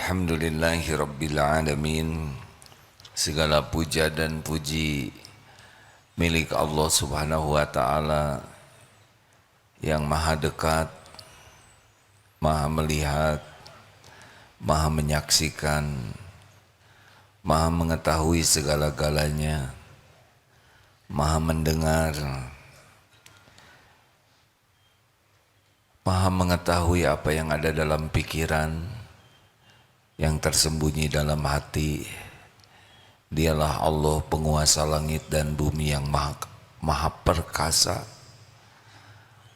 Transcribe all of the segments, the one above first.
Alhamdulillahi Rabbil Alamin. Segala puja dan puji milik Allah Subhanahu wa Ta'ala yang maha dekat, maha melihat, maha menyaksikan, maha mengetahui segala-galanya, maha mendengar, maha mengetahui apa yang ada dalam pikiran, yang tersembunyi dalam hati. Dialah Allah penguasa langit dan bumi yang maha perkasa.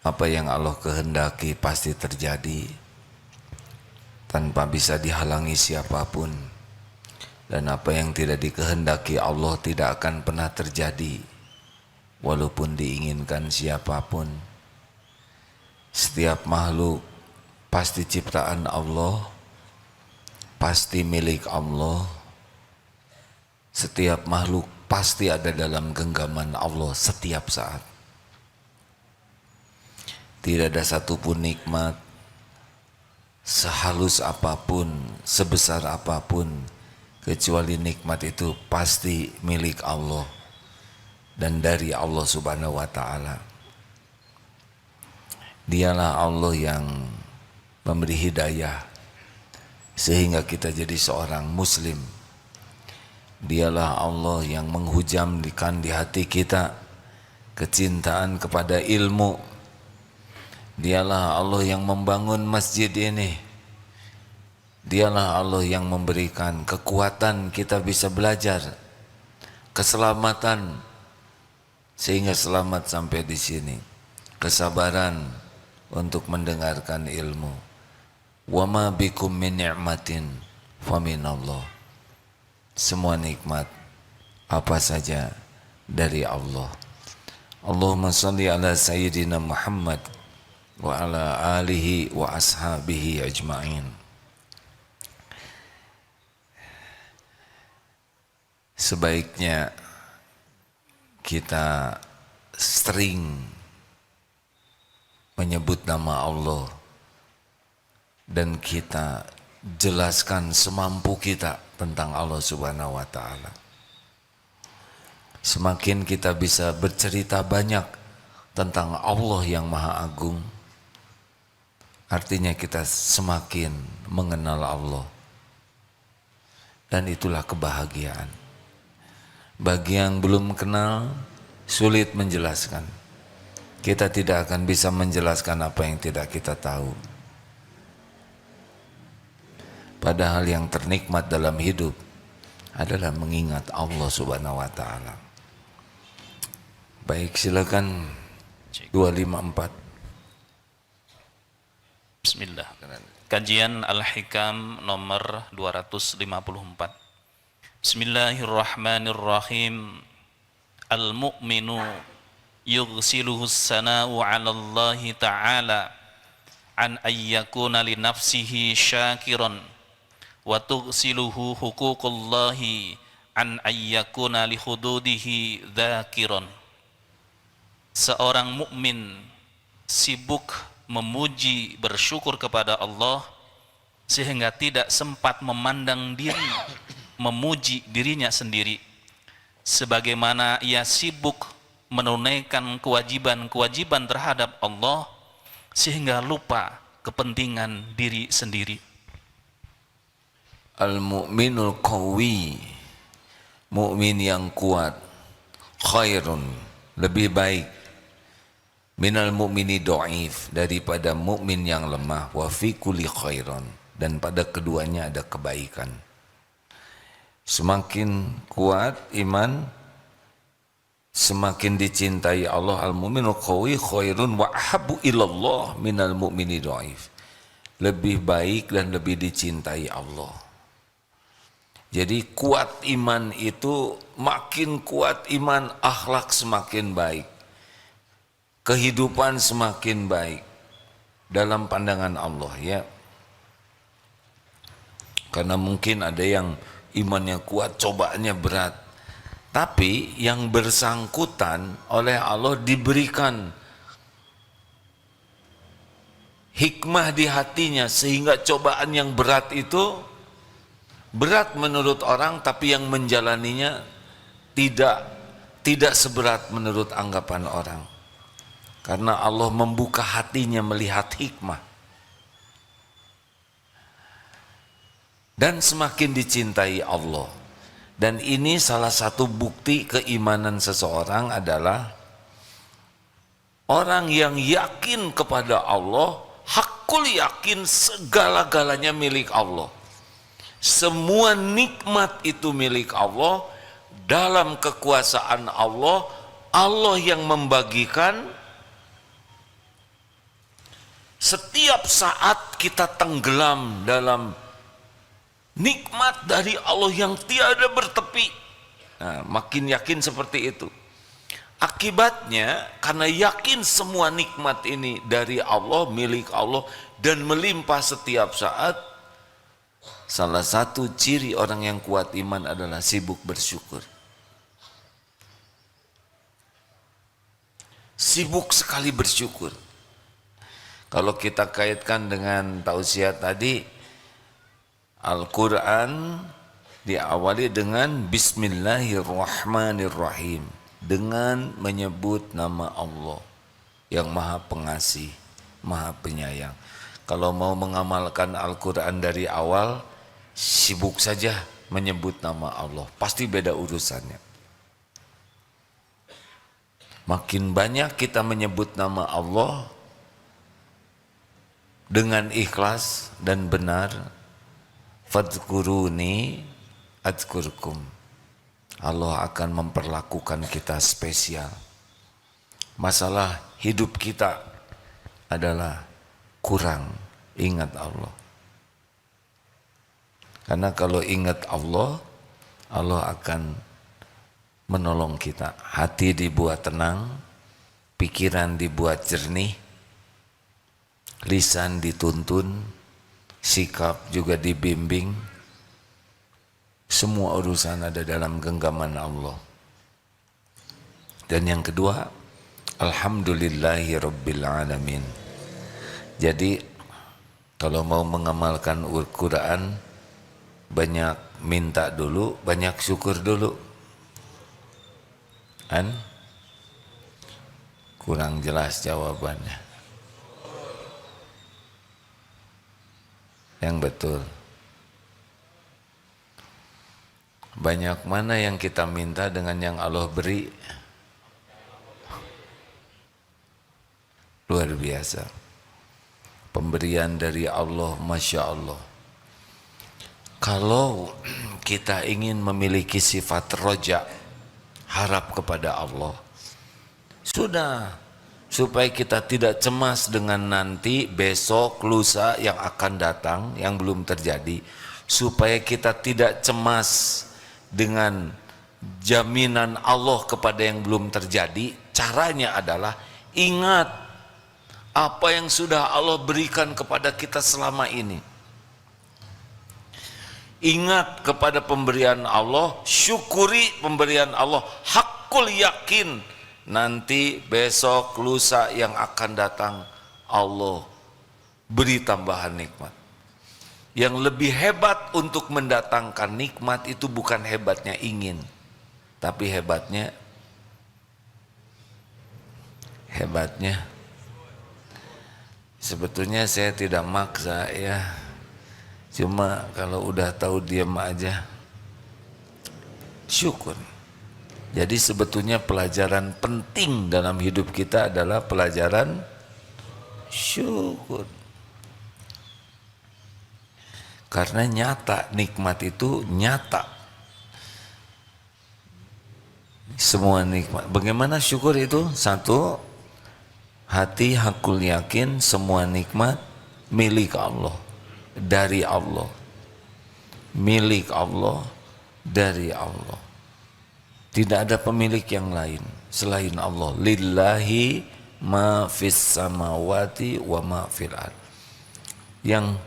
Apa yang Allah kehendaki pasti terjadi tanpa bisa dihalangi siapapun, dan apa yang tidak dikehendaki Allah tidak akan pernah terjadi walaupun diinginkan siapapun. Setiap makhluk pasti ciptaan Allah, pasti milik Allah. Setiap makhluk pasti ada dalam genggaman Allah setiap saat. Tidak ada satupun nikmat, sehalus apapun, sebesar apapun, kecuali nikmat itu pasti milik Allah dan dari Allah Subhanahu wa Ta'ala. Dialah Allah yang memberi hidayah sehingga kita jadi seorang muslim. Dialah Allah yang menghujamkan di hati kita kecintaan kepada ilmu. Dialah Allah yang membangun masjid ini. Dialah Allah yang memberikan kekuatan kita bisa belajar, keselamatan sehingga selamat sampai di sini, kesabaran untuk mendengarkan ilmu. Wa ma bikum min ni'matin fa minallah. Semua nikmat apa saja dari Allah. Allahumma salli ala sayyidina Muhammad wa ala alihi wa ashabihi ajma'in. Sebaiknya kita sering menyebut nama Allah dan kita jelaskan semampu kita tentang Allah Subhanahu wa Ta'ala. Semakin kita bisa bercerita banyak tentang Allah yang Maha Agung, artinya kita semakin mengenal Allah. Dan itulah kebahagiaan. Bagi yang belum kenal, sulit menjelaskan. Kita tidak akan bisa menjelaskan apa yang tidak kita tahu. Padahal yang ternikmat dalam hidup adalah mengingat Allah Subhanahu wa Ta'ala. Baik, silakan 254. Bismillah. Kajian Al-Hikam nomor 254. Bismillahirrahmanirrahim. Al-mu'minu yughsiluhu as-sana'u 'ala Allah ta'ala an ayyakuna li nafsihi syakiran wa tughsiluhu huququllahi an ayyakuna li hududihi dzakiran. Seorang mukmin sibuk memuji, bersyukur kepada Allah sehingga tidak sempat memandang diri, memuji dirinya sendiri, sebagaimana ia sibuk menunaikan kewajiban-kewajiban terhadap Allah sehingga lupa kepentingan diri sendiri. Al-mu'minul qawi, mukmin yang kuat, khairun, lebih baik, minal mu'mini dhaif, daripada mukmin yang lemah, wa fi kulli khairun, dan pada keduanya ada kebaikan. Semakin kuat iman, semakin dicintai Allah. Al-mu'minul qawi khairun wa ahabbu ilallah minal mu'mini dhaif, lebih baik dan lebih dicintai Allah. Jadi kuat iman itu, makin kuat iman, akhlak semakin baik, kehidupan semakin baik dalam pandangan Allah, ya. Karena mungkin ada yang imannya kuat, cobaannya berat, tapi yang bersangkutan oleh Allah diberikan hikmah di hatinya sehingga cobaan yang berat itu berat menurut orang, tapi yang menjalaninya tidak seberat menurut anggapan orang. Karena Allah membuka hatinya melihat hikmah. Dan semakin dicintai Allah. Dan ini salah satu bukti keimanan seseorang adalah orang yang yakin kepada Allah, hakul yakin segala-galanya milik Allah. Semua nikmat itu milik Allah, dalam kekuasaan Allah, Allah yang membagikan. Setiap saat kita tenggelam dalam nikmat dari Allah yang tiada bertepi. Nah, makin yakin seperti itu. Akibatnya, karena yakin semua nikmat ini dari Allah, milik Allah, dan melimpah setiap saat, salah satu ciri orang yang kuat iman adalah sibuk bersyukur. Sibuk sekali bersyukur. Kalau kita kaitkan dengan tausiah tadi, Al-Quran diawali dengan Bismillahirrahmanirrahim, dengan menyebut nama Allah yang Maha Pengasih, Maha Penyayang. Kalau mau mengamalkan Al-Quran dari awal, sibuk saja menyebut nama Allah, pasti beda urusannya. Makin banyak kita menyebut nama Allah dengan ikhlas dan benar, fadhkuruni adzkurkum, Allah akan memperlakukan kita spesial. Masalah hidup kita adalah kurang ingat Allah. Karena kalau ingat Allah, Allah akan menolong kita. Hati dibuat tenang, pikiran dibuat jernih, lisan dituntun, sikap juga dibimbing. Semua urusan ada dalam genggaman Allah. Dan yang kedua, alhamdulillahi rabbil alamin. Jadi kalau mau mengamalkan Al-Quran, banyak minta dulu, banyak syukur dulu. Kan? Kurang jelas jawabannya. Yang betul. Banyak mana yang kita minta dengan yang Allah beri? Luar biasa. Pemberian dari Allah, Masya Allah. Kalau kita ingin memiliki sifat roja, harap kepada Allah, sudah, supaya kita tidak cemas dengan nanti, besok, lusa yang akan datang, yang belum terjadi. Supaya kita tidak cemas dengan jaminan Allah kepada yang belum terjadi. Caranya adalah ingat apa yang sudah Allah berikan kepada kita selama ini. Ingat kepada pemberian Allah, syukuri pemberian Allah, hakul yakin nanti besok lusa yang akan datang Allah beri tambahan nikmat. Yang lebih hebat untuk mendatangkan nikmat itu bukan hebatnya ingin, tapi hebatnya sebetulnya saya tidak maksa ya, cuma kalau udah tahu diam aja, syukur. Jadi sebetulnya pelajaran penting dalam hidup kita adalah pelajaran syukur. Karena nyata, nikmat itu nyata. Semua nikmat. Bagaimana syukur itu? Satu, hati hakul yakin semua nikmat milik Allah, dari Allah. Milik Allah, dari Allah. Tidak ada pemilik yang lain selain Allah. Lillahi ma fis samawati wa ma fil ard. Yang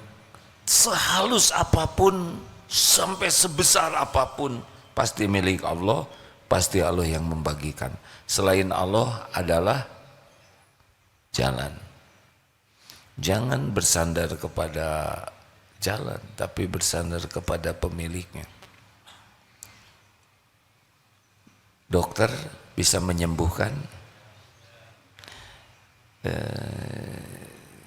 sehalus apapun, sampai sebesar apapun, pasti milik Allah, pasti Allah yang membagikan. Selain Allah adalah jalan. Jangan bersandar kepada jalan, tapi bersandar kepada pemiliknya. Dokter bisa menyembuhkan.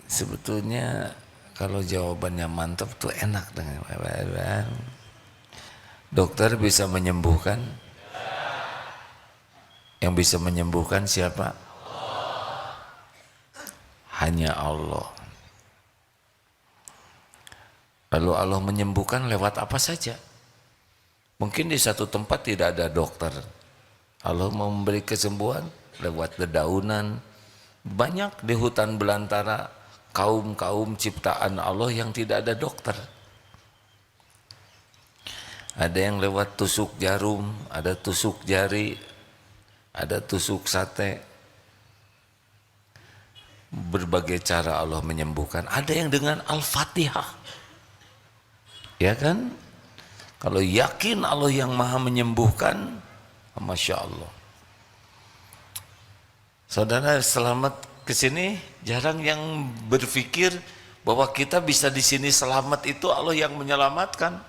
Sebetulnya kalau jawabannya mantap tuh enak dengan dokter bisa menyembuhkan. Yang bisa menyembuhkan siapa? Hanya Allah. Lalu Allah menyembuhkan lewat apa saja. Mungkin di satu tempat tidak ada dokter, Allah memberi kesembuhan lewat dedaunan. Banyak di hutan belantara kaum-kaum ciptaan Allah yang tidak ada dokter. Ada yang lewat tusuk jarum, ada tusuk jari, ada tusuk sate. Berbagai cara Allah menyembuhkan. Ada yang dengan Al-Fatihah. Ya kan? Kalau yakin Allah yang maha menyembuhkan, Masya Allah. Saudara selamat ke sini, jarang yang berpikir bahwa kita bisa di sini selamat itu Allah yang menyelamatkan.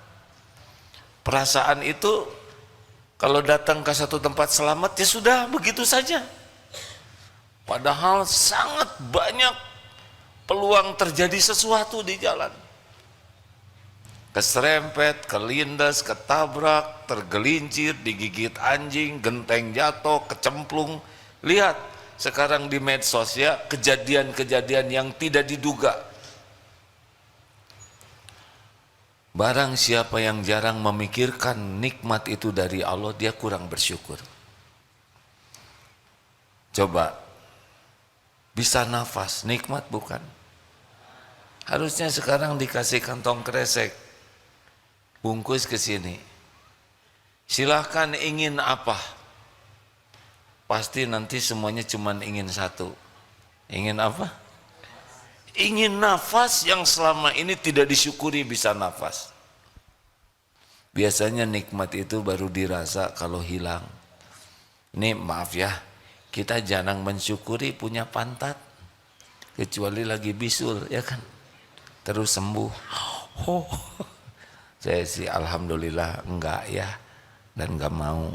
Perasaan itu kalau datang ke satu tempat selamat ya sudah begitu saja. Padahal sangat banyak peluang terjadi sesuatu di jalan. Keserempet, kelindas, ketabrak, tergelincir, digigit anjing, genteng jatuh, kecemplung. Lihat sekarang di medsos ya, kejadian-kejadian yang tidak diduga. Barang siapa yang jarang memikirkan nikmat itu dari Allah, dia kurang bersyukur. Coba, bisa nafas, nikmat bukan? Harusnya sekarang dikasih kantong kresek, bungkus ke sini. Silahkan ingin apa? Pasti nanti semuanya cuma ingin satu. Ingin apa? Ingin nafas yang selama ini tidak disyukuri bisa nafas. Biasanya nikmat itu baru dirasa kalau hilang. Ini maaf ya, kita jarang mensyukuri punya pantat. Kecuali lagi bisul, ya kan? Terus sembuh. Oh. Saya sih alhamdulillah enggak ya, dan enggak mau.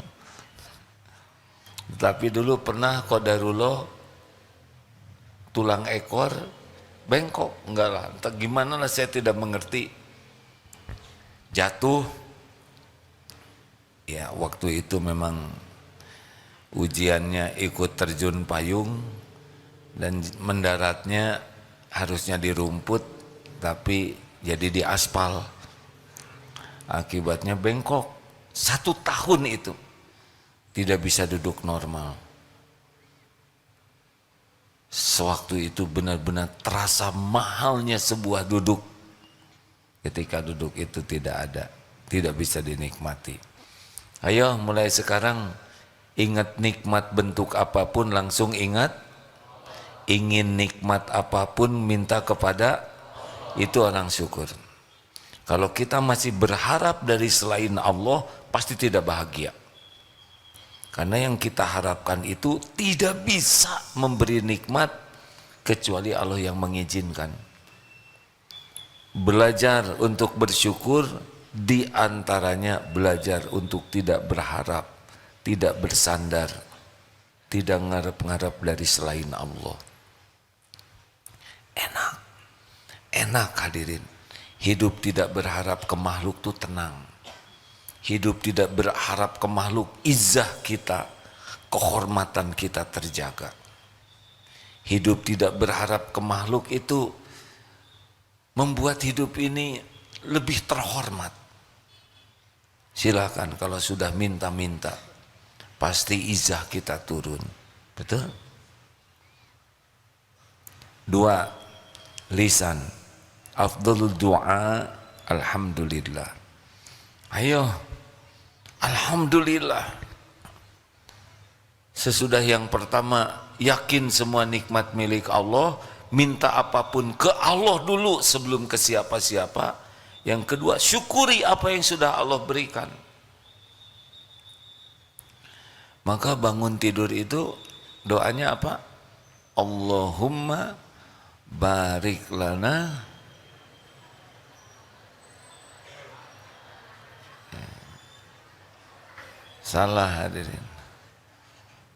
Tapi dulu pernah qadarullah tulang ekor bengkok, enggak lah, entah gimana lah saya tidak mengerti. Jatuh. Ya waktu itu memang ujiannya ikut terjun payung dan mendaratnya harusnya di rumput tapi jadi di aspal. Akibatnya bengkok 1 tahun itu tidak bisa duduk normal. Sewaktu itu benar-benar terasa mahalnya sebuah duduk. Ketika duduk itu tidak ada, tidak bisa dinikmati. Ayo mulai sekarang ingat nikmat bentuk apapun langsung ingat. Ingin nikmat apapun minta kepada, itu orang syukur. Kalau kita masih berharap dari selain Allah, pasti tidak bahagia. Karena yang kita harapkan itu tidak bisa memberi nikmat kecuali Allah yang mengizinkan. Belajar untuk bersyukur, di antaranya belajar untuk tidak berharap, tidak bersandar, tidak ngarep-ngarep dari selain Allah. Enak hadirin. Hidup tidak berharap ke makhluk itu tenang. Hidup tidak berharap ke makhluk, izzah kita, kehormatan kita terjaga. Hidup tidak berharap ke makhluk itu membuat hidup ini lebih terhormat. Silakan kalau sudah minta-minta, pasti izzah kita turun. Betul? 2. Lisan. Afdhalul du'a alhamdulillah. Ayo, alhamdulillah. Sesudah yang pertama, yakin semua nikmat milik Allah, minta apapun ke Allah dulu sebelum ke siapa-siapa. Yang kedua, syukuri apa yang sudah Allah berikan. Maka bangun tidur itu doanya apa? Allahumma barik lana Salah hadirin.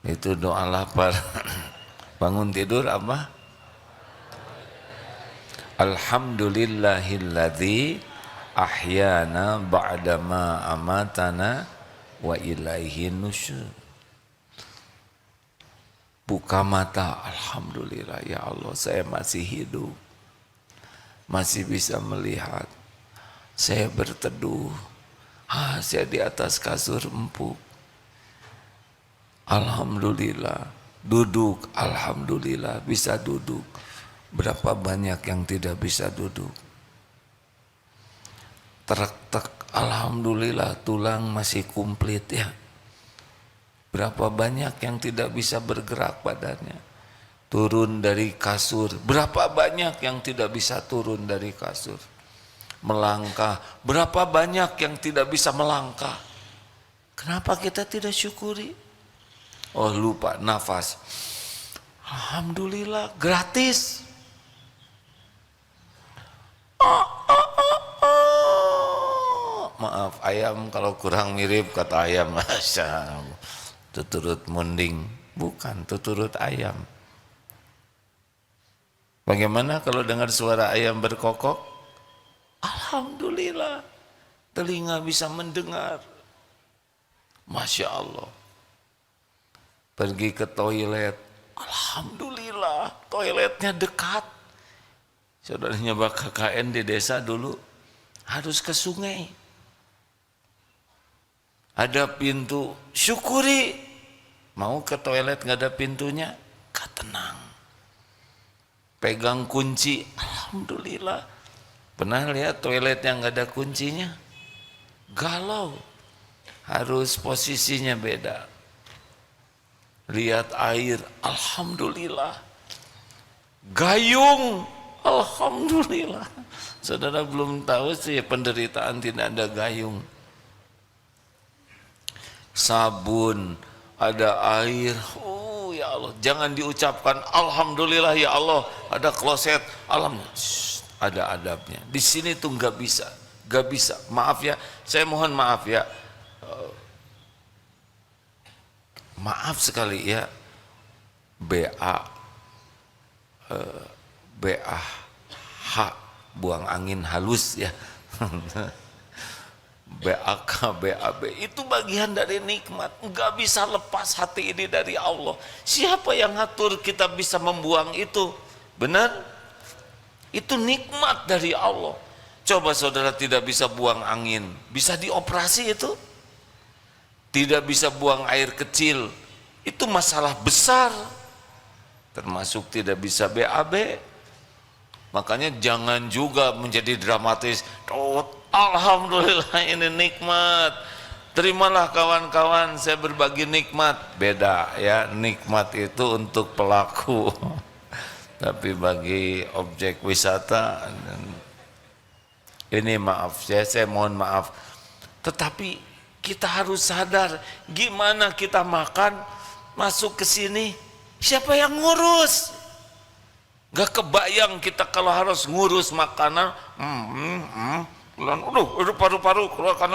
Itu doa lapar. Bangun tidur apa? Alhamdulillahilladzi ahyana ba'dama amatana wa ilaihin nusyur. Buka mata, alhamdulillah ya Allah, saya masih hidup, masih bisa melihat, saya berteduh, saya di atas kasur empuk, alhamdulillah. Duduk, alhamdulillah bisa duduk. Berapa banyak yang tidak bisa duduk? Tek, alhamdulillah tulang masih komplit ya. Berapa banyak yang tidak bisa bergerak badannya, turun dari kasur. Berapa banyak yang tidak bisa turun dari kasur, melangkah. Berapa banyak yang tidak bisa melangkah. Kenapa kita tidak syukuri? Oh lupa nafas. Alhamdulillah gratis. Maaf ayam kalau kurang mirip kata ayam. Masya Allah. Tuturut munding, bukan tuturut ayam. Bagaimana kalau dengar suara ayam berkokok? Alhamdulillah, telinga bisa mendengar. Masya Allah. Pergi ke toilet, alhamdulillah, toiletnya dekat. Saudaranya Bak KKN di desa dulu harus ke sungai. Ada pintu, syukuri. Mau ke toilet nggak ada pintunya, gak tenang. Pegang kunci, alhamdulillah. Pernah lihat toilet yang nggak ada kuncinya? Galau. Harus posisinya beda. Lihat air, alhamdulillah. Gayung, alhamdulillah. Saudara belum tahu sih penderitaan tidak ada gayung. Sabun, ada air, oh ya Allah, jangan diucapkan alhamdulillah ya Allah, ada kloset, ada adabnya. Di sini tuh nggak bisa, Maaf ya, saya mohon maaf ya, maaf sekali ya, BAH, buang angin halus ya. BAK, BAB itu bagian dari nikmat. Enggak bisa lepas hati ini dari Allah. Siapa yang ngatur kita bisa membuang itu? Benar? Itu nikmat dari Allah. Coba saudara tidak bisa buang angin, bisa dioperasi itu? Tidak bisa buang air kecil, itu masalah besar. Termasuk tidak bisa BAB. Makanya jangan juga menjadi dramatis. Alhamdulillah ini nikmat. Terimalah kawan-kawan, saya berbagi nikmat. Beda ya, nikmat itu untuk pelaku. Tapi bagi objek wisata, ini maaf saya mohon maaf. Tetapi kita harus sadar, gimana kita makan, masuk ke sini, siapa yang ngurus? Gak kebayang kita kalau harus ngurus makanan. Aduh paru-paru keluarkan,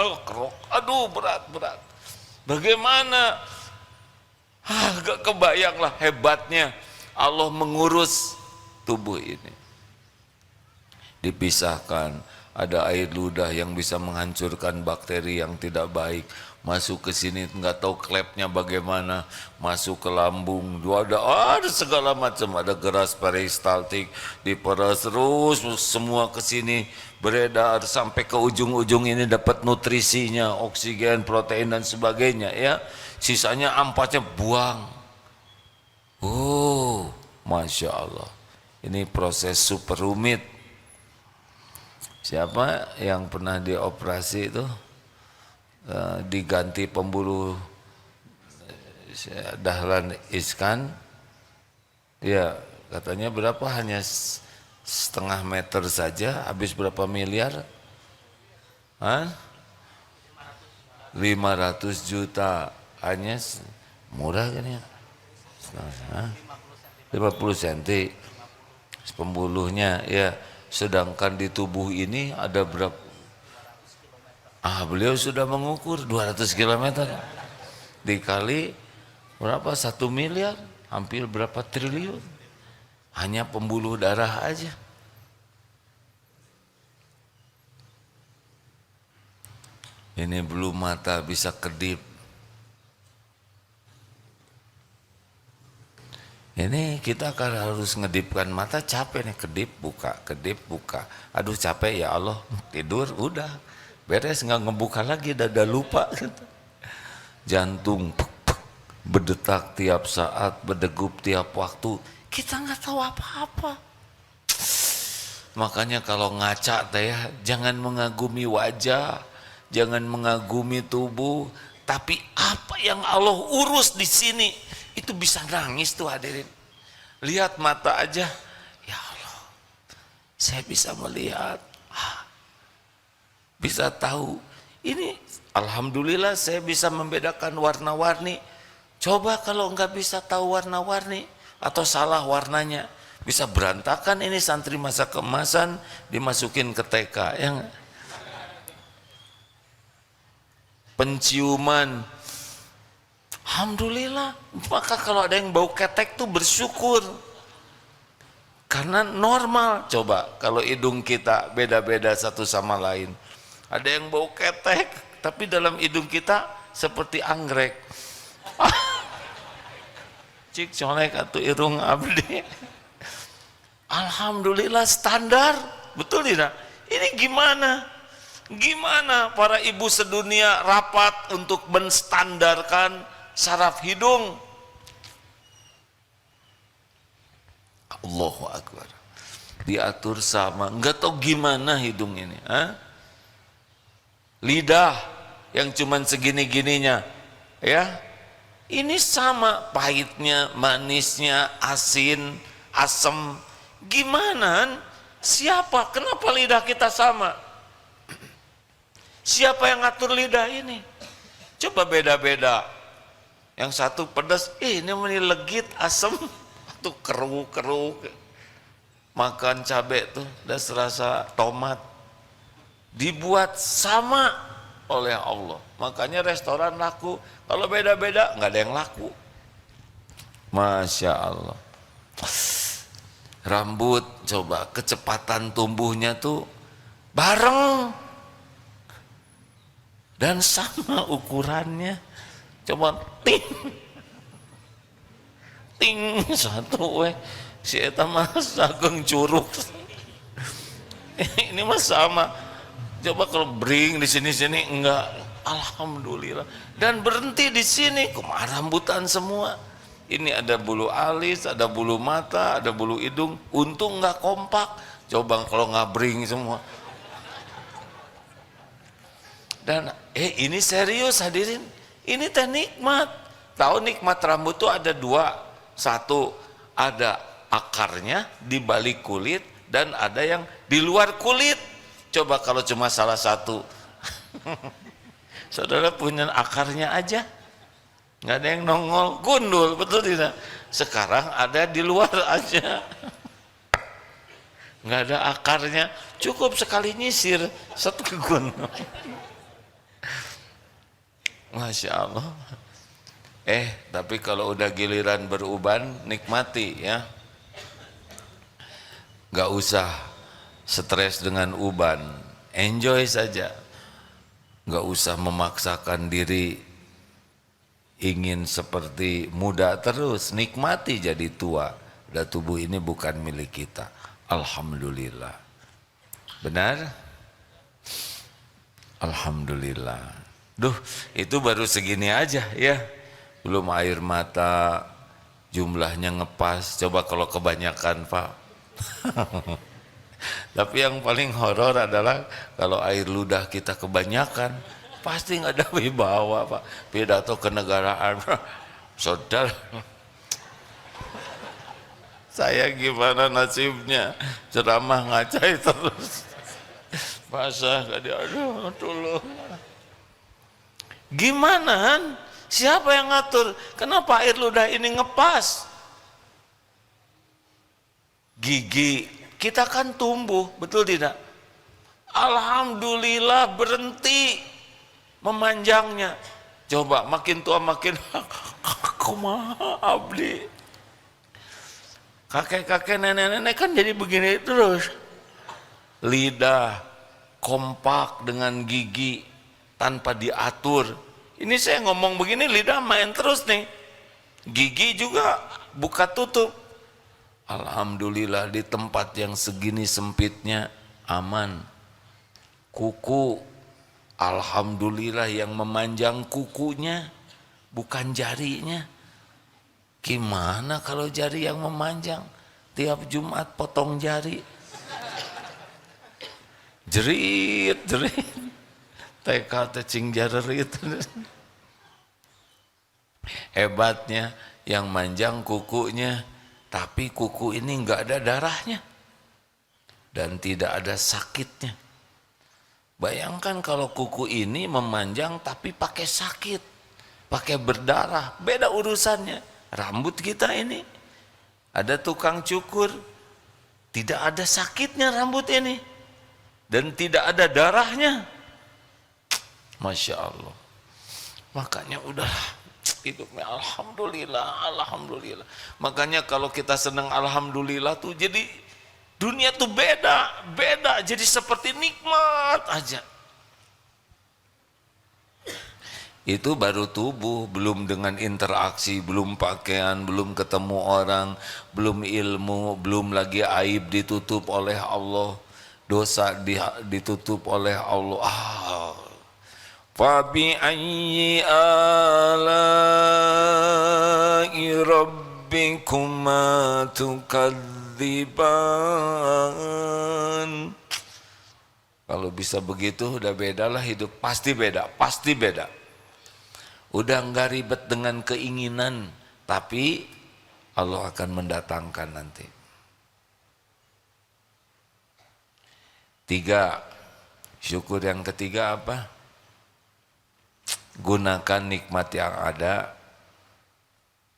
aduh berat. Bagaimana? Gak kebayang lah hebatnya Allah mengurus tubuh ini. Dipisahkan, ada air ludah yang bisa menghancurkan bakteri yang tidak baik. Masuk ke sini nggak tahu klepnya bagaimana, masuk ke lambung, ada segala macam, ada geras peristaltik, diperas terus semua ke sini beredar sampai ke ujung-ujung ini dapat nutrisinya, oksigen, protein dan sebagainya ya. Sisanya ampasnya buang. Oh, Masya Allah. Ini proses super rumit. Siapa yang pernah dioperasi itu? Diganti pembuluh Dahlan Iskan ya, katanya berapa, hanya setengah meter saja, habis berapa miliar? 500 juta, hanya murah kan ya, 50 cm pembuluhnya ya. Sedangkan di tubuh ini ada berapa? Beliau sudah mengukur 200 km dikali berapa, 1 miliar, hampir berapa triliun, hanya pembuluh darah aja. Ini belum mata bisa kedip. Ini kita kan harus ngedipkan mata, capek nih, kedip buka. Aduh capek ya Allah, tidur udah beres, nggak ngebuka lagi, dada lupa. Jantung berdetak tiap saat, berdegup tiap waktu, kita nggak tahu apa-apa. Makanya kalau ngaca teh ya, jangan mengagumi wajah, jangan mengagumi tubuh, tapi apa yang Allah urus di sini itu bisa nangis tuh hadirin. Lihat mata aja, ya Allah, saya bisa melihat, bisa tahu. Ini alhamdulillah saya bisa membedakan warna-warni. Coba kalau nggak bisa tahu warna-warni atau salah warnanya, bisa berantakan ini santri masa keemasan dimasukin ke TK yang penciuman. Alhamdulillah. Maka kalau ada yang bau ketek tuh bersyukur, karena normal. Coba kalau hidung kita beda-beda satu sama lain, ada yang bau ketek tapi dalam hidung kita seperti anggrek. Cik colek atau irung abdi. Alhamdulillah standar, betul tidak? Ini gimana para ibu sedunia rapat untuk menstandarkan saraf hidung. Allahu Akbar. Diatur sama, enggak tahu gimana hidung ini. Lidah yang cuman segini-gininya, ya. Ini sama, pahitnya, manisnya, asin, asam. Gimana? Siapa? Kenapa lidah kita sama? Siapa yang ngatur lidah ini? Coba beda-beda. Yang satu pedas, ini legit, asam, tuh keruh. Makan cabai tuh, udah serasa tomat. Dibuat sama oleh Allah. Makanya restoran laku. Kalau beda-beda, nggak ada yang laku. Masya Allah. Rambut, coba kecepatan tumbuhnya tuh bareng. Dan sama ukurannya. Coba ting satu si eta mah sageng curug. Ini mah sama. Coba kalau bring di sini enggak, alhamdulillah. Dan berhenti di sini, kumaha rambutan semua. Ini ada bulu alis, ada bulu mata, ada bulu hidung. Untung enggak kompak. Coba kalau ngabring semua. Dan ini serius hadirin. Ini teh nikmat. Tahu nikmat rambut tuh ada dua. Satu, ada akarnya di balik kulit dan ada yang di luar kulit. Coba kalau cuma salah satu. Saudara punya akarnya aja, nggak ada yang nongol, gundul, betul tidak? Sekarang ada di luar aja, nggak ada akarnya, cukup sekali nyisir satu gundul. Masya Allah. Tapi kalau udah giliran beruban, nikmati ya. Gak usah stres dengan uban, enjoy saja. Gak usah memaksakan diri ingin seperti muda terus, nikmati jadi tua. Dan tubuh ini bukan milik kita. Alhamdulillah. Benar? Alhamdulillah. Duh, itu baru segini aja ya. Belum air mata, jumlahnya ngepas. Coba kalau kebanyakan Pak. Tapi yang paling horor adalah kalau air ludah kita kebanyakan, pasti nggak ada wibawa Pak. Pidato kenegaraan, saudara. Saya gimana nasibnya? Ceramah ngacai terus. Basah, aduh, tolong. Gimana? Siapa yang ngatur? Kenapa air ludah ini ngepas? Gigi kita kan tumbuh, betul tidak? Alhamdulillah berhenti. memanjangnya. Coba makin tua makin kumaha abdi. Kakek-kakek nenek-nenek kan jadi begini terus. Lidah kompak dengan gigi tanpa diatur. Ini saya ngomong begini lidah main terus nih. Gigi juga buka tutup. Alhamdulillah di tempat yang segini sempitnya aman. Kuku, alhamdulillah yang memanjang kukunya bukan jarinya. Gimana kalau jari yang memanjang? Tiap Jumat potong jari. Jerit, jerit. TK cing jarerit. Hebatnya yang manjang kukunya, tapi kuku ini enggak ada darahnya dan tidak ada sakitnya. Bayangkan kalau kuku ini memanjang tapi pakai sakit, pakai berdarah, beda urusannya. Rambut kita ini ada tukang cukur, tidak ada sakitnya rambut ini dan tidak ada darahnya. Masya Allah. Makanya udah hidupnya alhamdulillah, alhamdulillah. Makanya kalau kita senang alhamdulillah tuh jadi dunia tuh beda, beda. Jadi seperti nikmat aja. Itu baru tubuh, belum dengan interaksi, belum pakaian, belum ketemu orang, belum ilmu, belum lagi aib ditutup oleh Allah, dosa ditutup oleh Allah. Fabi ayyi ala'i rabbikuma tukadziban. Kalau bisa begitu udah bedalah hidup, pasti beda, pasti beda. Udah enggak ribet dengan keinginan, tapi Allah akan mendatangkan nanti. 3, syukur yang ketiga apa? Gunakan nikmat yang ada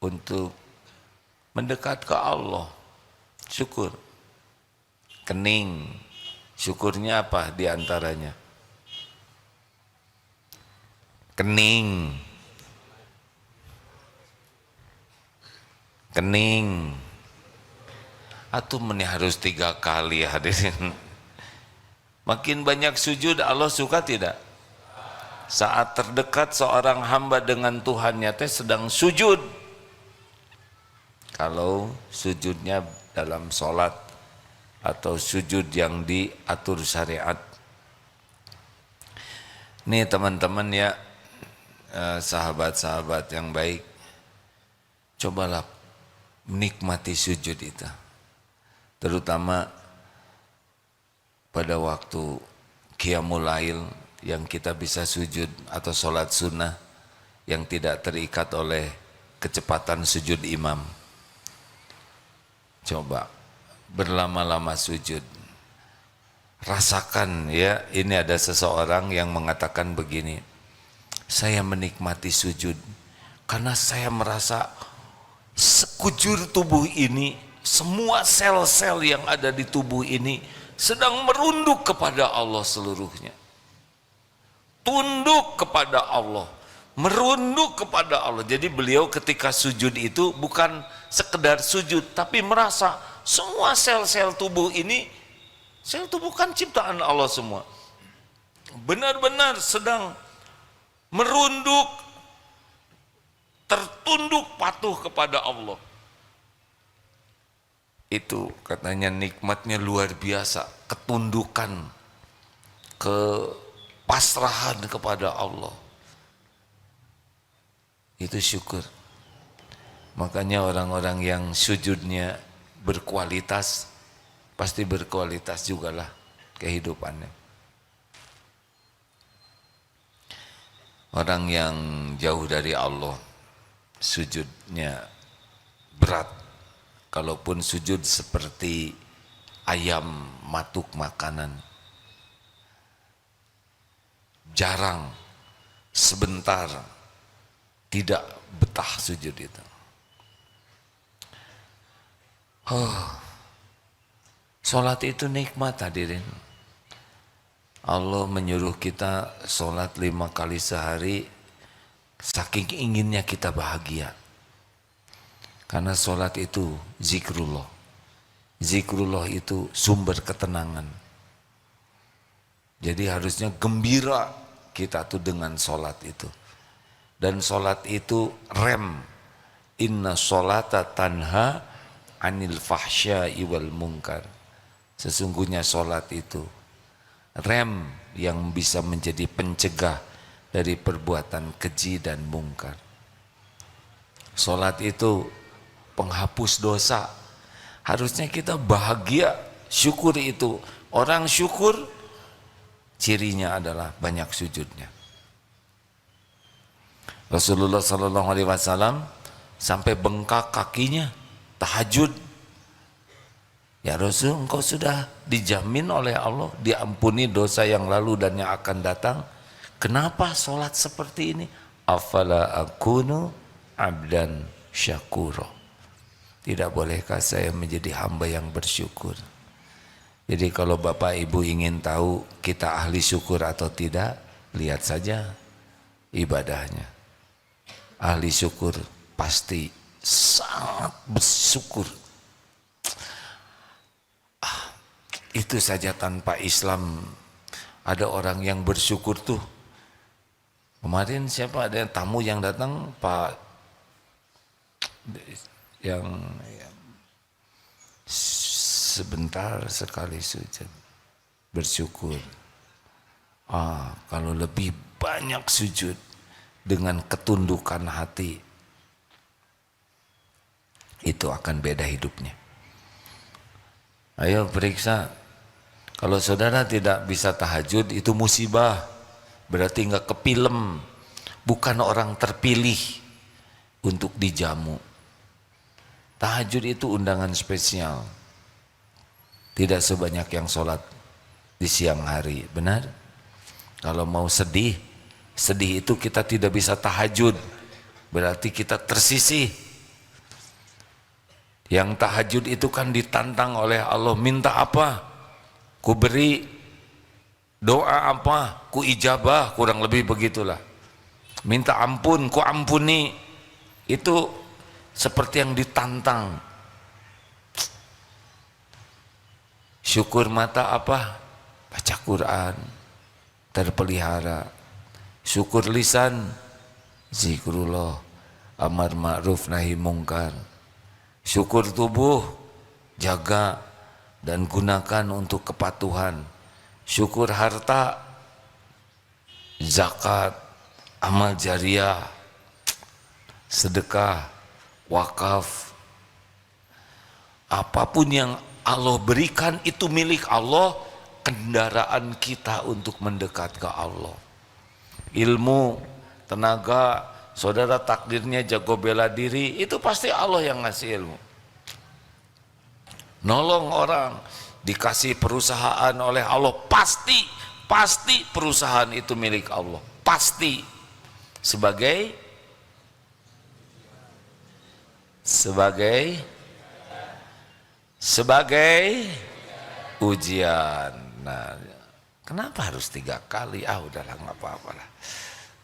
untuk mendekat ke Allah. Syukur. Kening. Syukurnya apa diantaranya? Kening. Kening. Atuh meni harus 3 kali hadirin. Makin banyak sujud Allah suka tidak? Saat terdekat seorang hamba dengan Tuhannya teh sedang sujud. Kalau sujudnya dalam sholat atau sujud yang diatur syariat. Nih teman-teman ya, sahabat-sahabat yang baik, cobalah menikmati sujud itu. Terutama pada waktu qiyamul lail yang kita bisa sujud atau sholat sunnah yang tidak terikat oleh kecepatan sujud imam. Coba berlama-lama sujud. Rasakan ya, ini ada seseorang yang mengatakan begini, saya menikmati sujud karena saya merasa sekujur tubuh ini, semua sel-sel yang ada di tubuh ini sedang merunduk kepada Allah seluruhnya. Tunduk kepada Allah, merunduk kepada Allah. Jadi beliau ketika sujud itu bukan sekedar sujud, tapi merasa semua sel-sel tubuh ini, sel tubuh kan ciptaan Allah semua, benar-benar sedang merunduk, tertunduk patuh kepada Allah. Itu katanya nikmatnya luar biasa, ketundukan, kepasrahan kepada Allah. Itu syukur. Makanya orang-orang yang sujudnya berkualitas, pasti berkualitas jugalah kehidupannya. Orang yang jauh dari Allah, sujudnya berat. Kalaupun sujud seperti ayam matuk makanan, jarang, sebentar, tidak betah sujud itu. Sholat itu nikmat hadirin. Allah menyuruh kita sholat 5 kali sehari, saking inginnya kita bahagia. Karena sholat itu zikrullah. Zikrullah itu sumber ketenangan. Jadi harusnya gembira kita tuh dengan sholat itu. Dan sholat itu rem. Inna sholata tanha anil fahsya'i wal munkar. Sesungguhnya sholat itu rem yang bisa menjadi pencegah dari perbuatan keji dan mungkar. Sholat itu penghapus dosa. Harusnya kita bahagia, syukur itu. Orang syukur cirinya adalah banyak sujudnya. Rasulullah SAW sampai bengkak kakinya tahajud. Ya Rasul, engkau sudah dijamin oleh Allah diampuni dosa yang lalu dan yang akan datang. Kenapa sholat seperti ini? Afala akunu abdan syakuro. Tidak bolehkah saya menjadi hamba yang bersyukur? Jadi kalau Bapak Ibu ingin tahu kita ahli syukur atau tidak, lihat saja ibadahnya. Ahli syukur pasti sangat bersyukur. Itu saja tanpa Islam ada orang yang bersyukur tuh. Kemarin siapa ada tamu yang datang, Pak yang sebentar sekali sujud bersyukur. Kalau lebih banyak sujud dengan ketundukan hati, itu akan beda hidupnya. Ayo periksa. Kalau saudara tidak bisa tahajud itu musibah, berarti nggak kepilem, bukan orang terpilih untuk dijamu. Tahajud itu undangan spesial, tidak sebanyak yang sholat di siang hari, benar? Kalau mau sedih itu kita tidak bisa tahajud, berarti kita tersisih. Yang tahajud itu kan ditantang oleh Allah, minta apa? Ku beri, doa apa? Ku ijabah, kurang lebih begitulah. Minta ampun, ku ampuni. Itu seperti yang ditantang. Syukur mata apa? Baca Quran, terpelihara. Syukur lisan, zikrullah, amar ma'ruf nahi mungkar. Syukur tubuh, jaga dan gunakan untuk kepatuhan. Syukur harta, zakat, amal jariah, sedekah, wakaf. Apapun yang Allah berikan itu milik Allah, kendaraan kita untuk mendekat ke Allah. Ilmu, tenaga, saudara takdirnya jago bela diri, itu pasti Allah yang ngasih ilmu. Nolong orang, dikasih perusahaan oleh Allah, pasti perusahaan itu milik Allah, pasti sebagai ujian. Nah, kenapa harus 3 kali? Udahlah nggak apa-apa lah.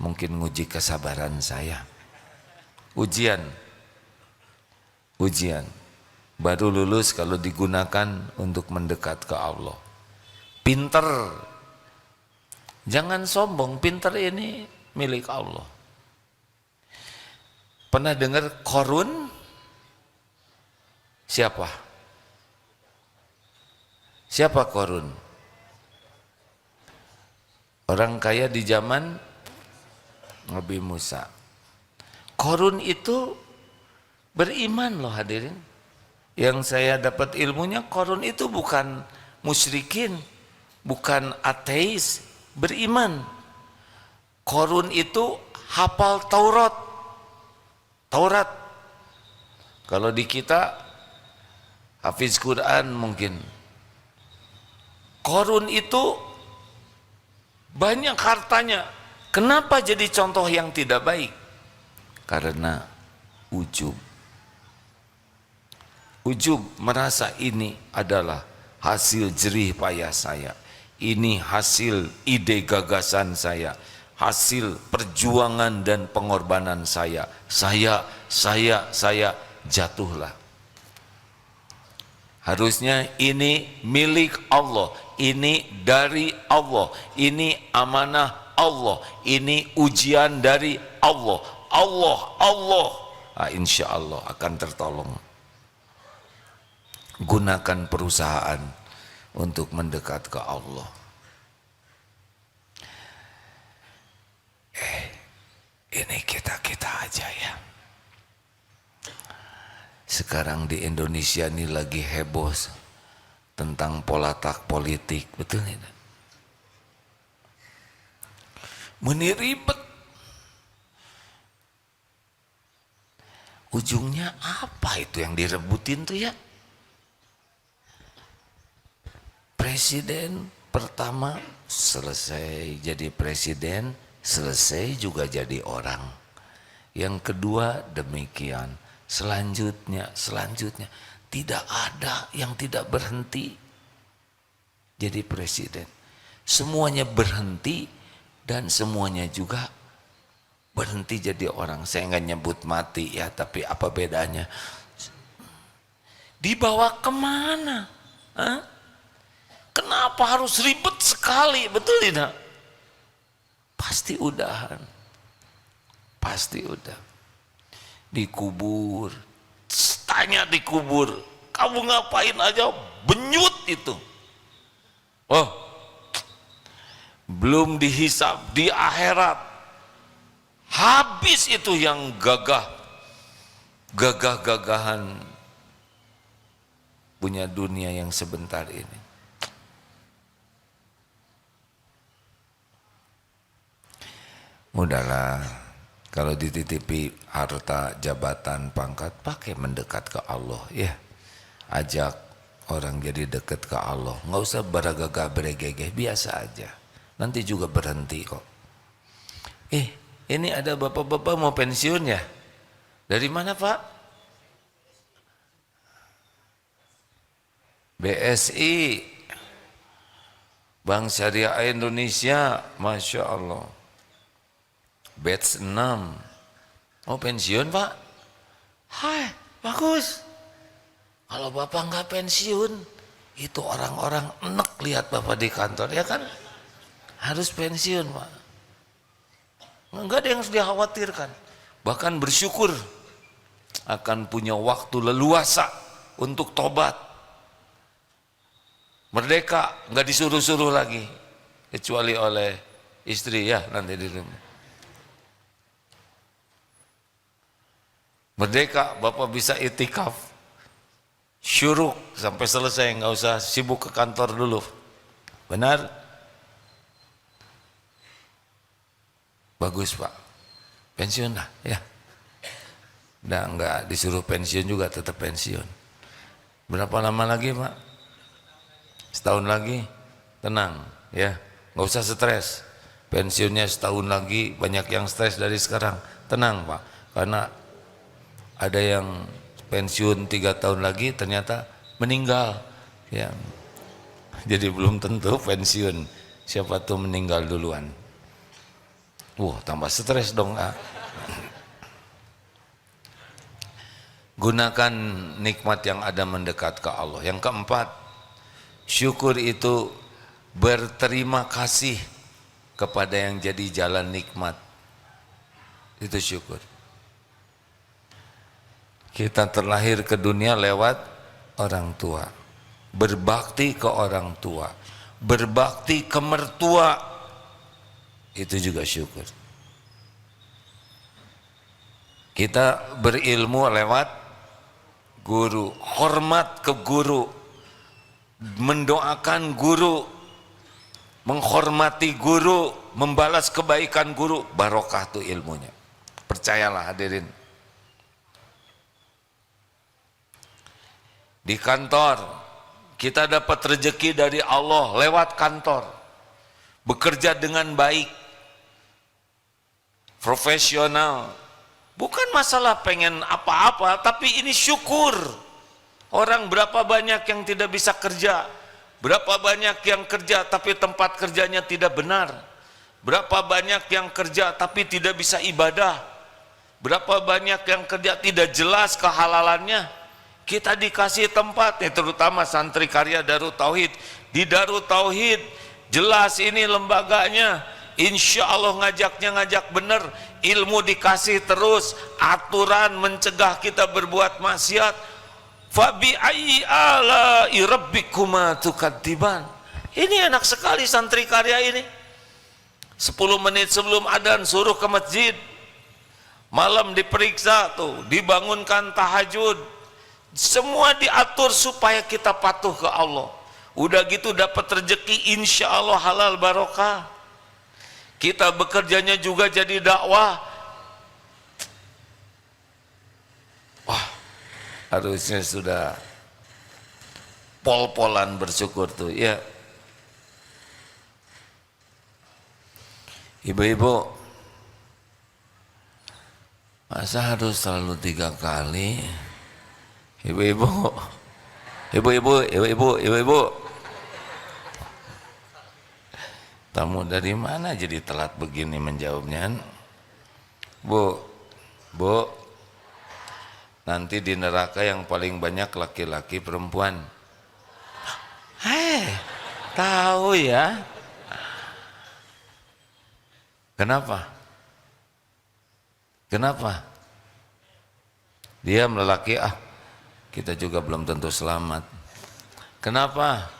Mungkin nguji kesabaran saya. Ujian. Baru lulus kalau digunakan untuk mendekat ke Allah. Pinter, jangan sombong, pinter ini milik Allah. Pernah dengar Korun? Siapa Korun? Orang kaya di zaman Nabi Musa. Korun itu beriman loh hadirin. Yang saya dapat ilmunya, Korun itu bukan musyrikin, bukan ateis, beriman. Korun itu hafal Taurat. Kalau di kita hafiz Quran mungkin. Korun itu banyak hartanya. Kenapa jadi contoh yang tidak baik? Karena ujub. Ujub, merasa ini adalah hasil jerih payah saya. ini hasil ide gagasan saya, hasil perjuangan dan pengorbanan saya. Saya jatuhlah. Harusnya ini milik Allah, ini dari Allah, ini amanah Allah, ini ujian dari Allah. Insya Allah akan tertolong. Gunakan perusahaan untuk mendekat ke Allah. Ini kita aja ya. Sekarang di Indonesia ini lagi heboh tentang polatak politik, betul tidak? Ribet. Ujungnya apa itu yang direbutin tuh ya? Presiden pertama selesai jadi presiden, selesai juga jadi orang. Yang kedua demikian. Selanjutnya tidak ada yang tidak berhenti jadi presiden. Semuanya berhenti dan semuanya juga berhenti jadi orang. Saya nggak nyebut mati ya, tapi apa bedanya? Dibawa kemana? Hah? Kenapa harus ribet sekali? Betul tidak? Pasti udahan. Pasti udah. Dikubur, tanya dikubur, kamu ngapain aja, benyut itu. Oh, belum dihisab di akhirat, habis itu yang gagah-gagahan punya dunia yang sebentar ini. Udahlah. Kalau dititipi harta, jabatan, pangkat, pakai mendekat ke Allah ya. Ajak orang jadi dekat ke Allah. Nggak usah beragagah beregegeh, biasa aja. Nanti juga berhenti kok. Ini ada bapak-bapak mau pensiun ya? Dari mana Pak? BSI, Bank Syariah Indonesia, Masya Allah. Batch 6. Oh pensiun Pak? Hai, bagus. Kalau Bapak nggak pensiun, itu orang-orang enek lihat Bapak di kantor, ya kan? Harus pensiun Pak. Nggak ada yang harus dikhawatirkan. Bahkan bersyukur akan punya waktu leluasa untuk tobat. Merdeka, nggak disuruh-suruh lagi. Kecuali oleh istri ya nanti di rumah. Merdeka, Bapak bisa itikaf, syuruk sampai selesai, nggak usah sibuk ke kantor dulu. Benar? Bagus Pak, pensiun lah ya. Udah nggak disuruh pensiun juga tetap pensiun. Berapa lama lagi Pak? Setahun lagi, tenang ya, nggak usah stres. Pensiunnya setahun lagi, banyak yang stres dari sekarang. Tenang Pak, karena ada yang pensiun 3 tahun lagi ternyata meninggal ya. Jadi belum tentu pensiun, siapa tuh meninggal duluan. Tambah stres dong. Gunakan nikmat yang ada mendekat ke Allah. Yang keempat, syukur itu berterima kasih kepada yang jadi jalan nikmat. Itu syukur. Kita terlahir ke dunia lewat orang tua. Berbakti ke orang tua. Berbakti ke mertua. Itu juga syukur. Kita berilmu lewat guru. Hormat ke guru. Mendoakan guru. Menghormati guru. Membalas kebaikan guru. Barokah tuh ilmunya. Percayalah hadirin. Di kantor kita dapat rezeki dari Allah lewat kantor. Bekerja dengan baik, profesional. Bukan masalah pengen apa-apa, tapi ini syukur. Orang berapa banyak yang tidak bisa kerja, Berapa banyak yang kerja tapi tempat kerjanya tidak benar? Berapa banyak yang kerja tapi tidak bisa ibadah? Berapa banyak yang kerja tidak jelas kehalalannya? Kita dikasih tempat, terutama santri karya Darut Tauhid. Di Darut Tauhid jelas ini lembaganya, insya Allah ngajak benar, ilmu dikasih terus, aturan mencegah kita berbuat maksiat. Fabi ayyi ala'i rabbikuma tukadziban. Ini enak sekali santri karya ini. 10 menit sebelum adzan suruh ke masjid, malam diperiksa tuh, dibangunkan tahajud, semua diatur supaya kita patuh ke Allah. Udah gitu dapat rezeki insya Allah halal barokah. Kita bekerjanya juga jadi dakwah. Wah, harusnya sudah pol-polan bersyukur tuh ya. Ibu-ibu, masa harus selalu 3 kali? Ibu-ibu, tamu dari mana jadi telat begini menjawabnya? Bu, nanti di neraka yang paling banyak laki-laki perempuan. Tahu ya? Kenapa? Dia lelaki, kita juga belum tentu selamat. Kenapa?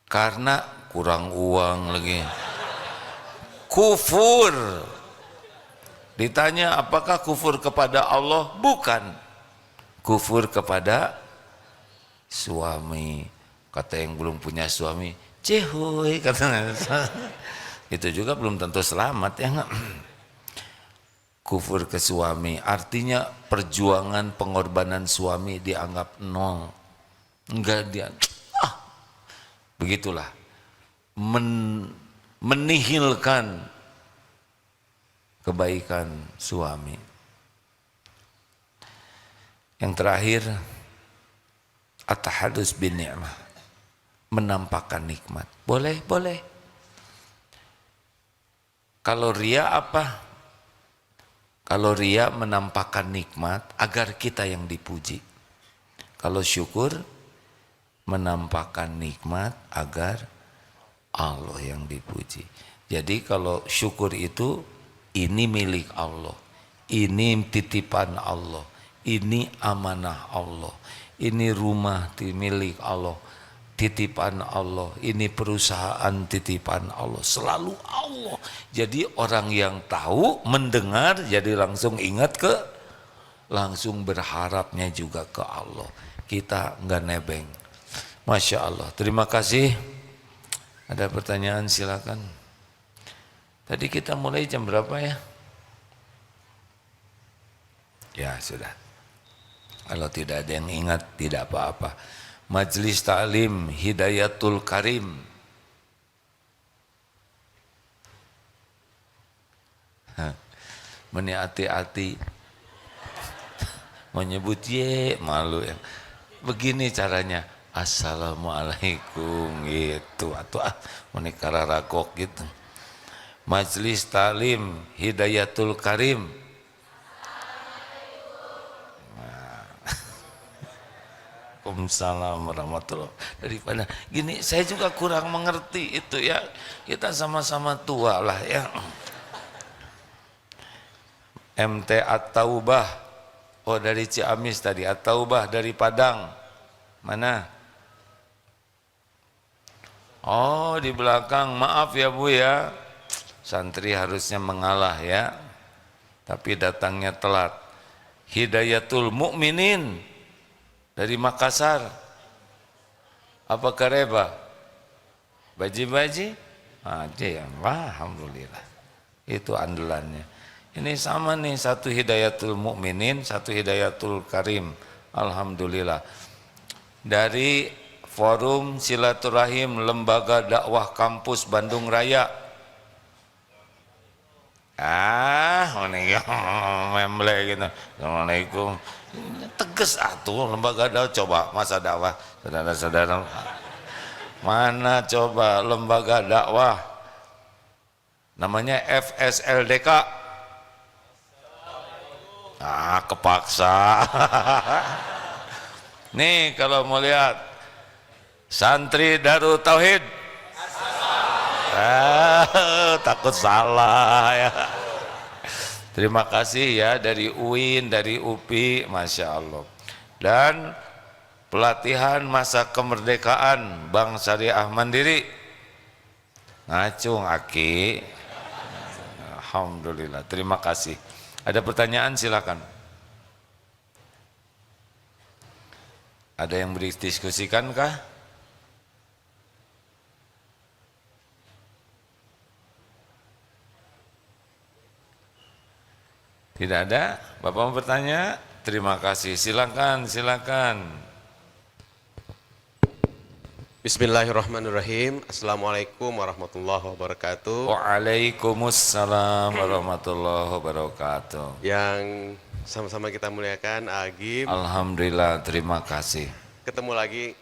Karena kurang uang lagi. Kufur. Ditanya apakah kufur kepada Allah? Bukan. Kufur kepada suami. Kata yang belum punya suami, cehoy katanya. Itu juga belum tentu selamat ya enggak? Kufur ke suami artinya perjuangan pengorbanan suami dianggap nol. Enggak dia. Begitulah. Menihilkan kebaikan suami. Yang terakhir, at-tahadus bin ni'mah, menampakkan nikmat. Boleh. Kalau ria apa? Kalau ria menampakkan nikmat agar kita yang dipuji. Kalau syukur menampakkan nikmat agar Allah yang dipuji. Jadi kalau syukur itu ini milik Allah, ini titipan Allah, ini amanah Allah, ini rumah milik Allah, titipan Allah, ini perusahaan titipan Allah, selalu Allah. Jadi orang yang tahu, mendengar, jadi langsung ingat langsung berharapnya juga ke Allah. Kita enggak nebeng. Masya Allah. Terima kasih. Ada pertanyaan silakan. Tadi kita mulai jam berapa ya? Ya sudah. Kalau tidak ada yang ingat tidak apa-apa. Majelis Ta'lim Hidayatul Karim. Hati-hati menyebut malu ya. Begini caranya, assalamualaikum gitu, atau menikara rakok gitu. Majelis Ta'lim Hidayatul Karim. Waalaikumsalam warahmatullahi. Daripada gini saya juga kurang mengerti itu ya. Kita sama-sama tua lah ya. MT At-Taubah. Oh dari Ciamis tadi. At-Taubah dari Padang. Mana? Oh di belakang. Maaf ya Bu ya. Santri harusnya mengalah ya. Tapi datangnya telat. Hidayatul Mukminin dari Makassar. Apa kareba? Baji-baji? Ada ya. Alhamdulillah. Itu andalannya. Ini sama nih, satu Hidayatul Mukminin, satu Hidayatul Karim. Alhamdulillah. Dari Forum Silaturahim Lembaga Dakwah Kampus Bandung Raya. ngemble gitu. Assalamualaikum. Tegas atuh lembaga dakwah. Coba masa dakwah, saudara-saudara. Mana coba lembaga dakwah? Namanya FSLDK. Ah, kepaksa. Nih kalau mau lihat santri Darut Tauhid. Takut salah ya. Terima kasih ya dari UIN, dari UPI, Masya Allah. Dan pelatihan masa kemerdekaan Bank Syariah Mandiri. Ngacung Aki. Alhamdulillah, terima kasih. Ada pertanyaan silakan. Ada yang berdiskusikan kah? Tidak ada? Bapak mau bertanya? Terima kasih. Silakan, silakan. Bismillahirrahmanirrahim. Assalamualaikum warahmatullahi wabarakatuh. Waalaikumsalam warahmatullahi wabarakatuh. Yang sama-sama kita muliakan, Agim. Alhamdulillah, terima kasih. Ketemu lagi,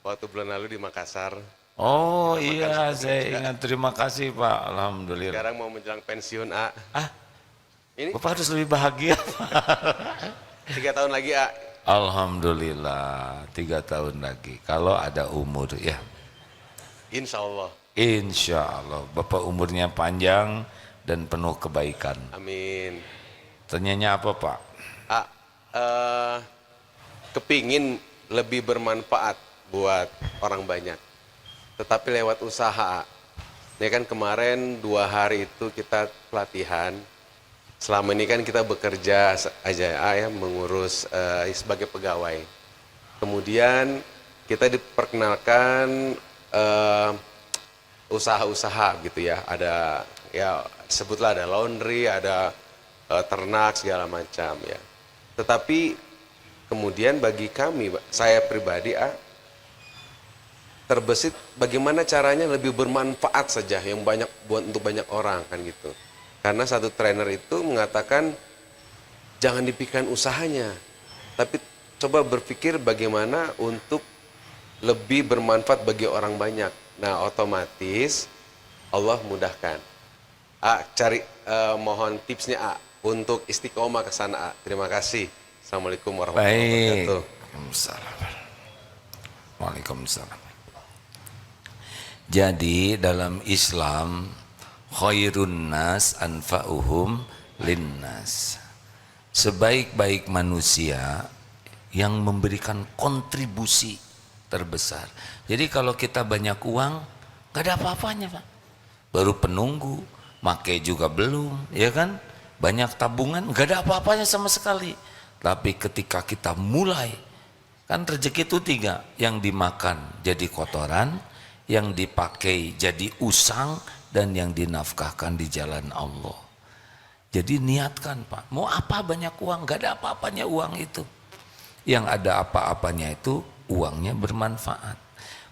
waktu bulan lalu di Makassar. Oh iya, saya ingat. Terima kasih Pak. Alhamdulillah. Sekarang mau menjelang pensiun, Ini Bapak harus lebih bahagia. 3 tahun lagi, Alhamdulillah, 3 tahun lagi. Kalau ada umur ya. Insya Allah. Insya Allah. Bapak umurnya panjang dan penuh kebaikan. Amin. Tanyanya apa Pak? Kepingin lebih bermanfaat buat orang banyak. Tetapi lewat usaha. Ya kan kemarin 2 hari itu kita pelatihan. Selama ini kan kita bekerja aja ya, mengurus sebagai pegawai. Kemudian kita diperkenalkan usaha-usaha gitu ya. Ada ya sebutlah ada laundry, ada ternak segala macam ya. Tetapi kemudian bagi kami, saya pribadi terbesit bagaimana caranya lebih bermanfaat saja yang banyak buat untuk banyak orang kan gitu. Karena satu trainer itu mengatakan jangan dipikirkan usahanya, tapi coba berpikir bagaimana untuk lebih bermanfaat bagi orang banyak. Nah, otomatis Allah mudahkan. Mohon tipsnya untuk istiqomah ke sana. Terima kasih. Assalamualaikum warahmatullahi wabarakatuh. Waalaikumsalam. Jadi dalam Islam khairun nas anfa'uhum linnas. Sebaik-baik manusia yang memberikan kontribusi terbesar. Jadi kalau kita banyak uang, gak ada apa-apanya Pak. Baru penunggu, make juga belum, ya kan? Banyak tabungan, gak ada apa-apanya sama sekali. Tapi ketika kita mulai, kan rezeki itu 3, yang dimakan jadi kotoran, yang dipakai jadi usang, dan yang dinafkahkan di jalan Allah. Jadi niatkan Pak, mau apa banyak uang, gak ada apa-apanya uang itu. Yang ada apa-apanya itu uangnya bermanfaat.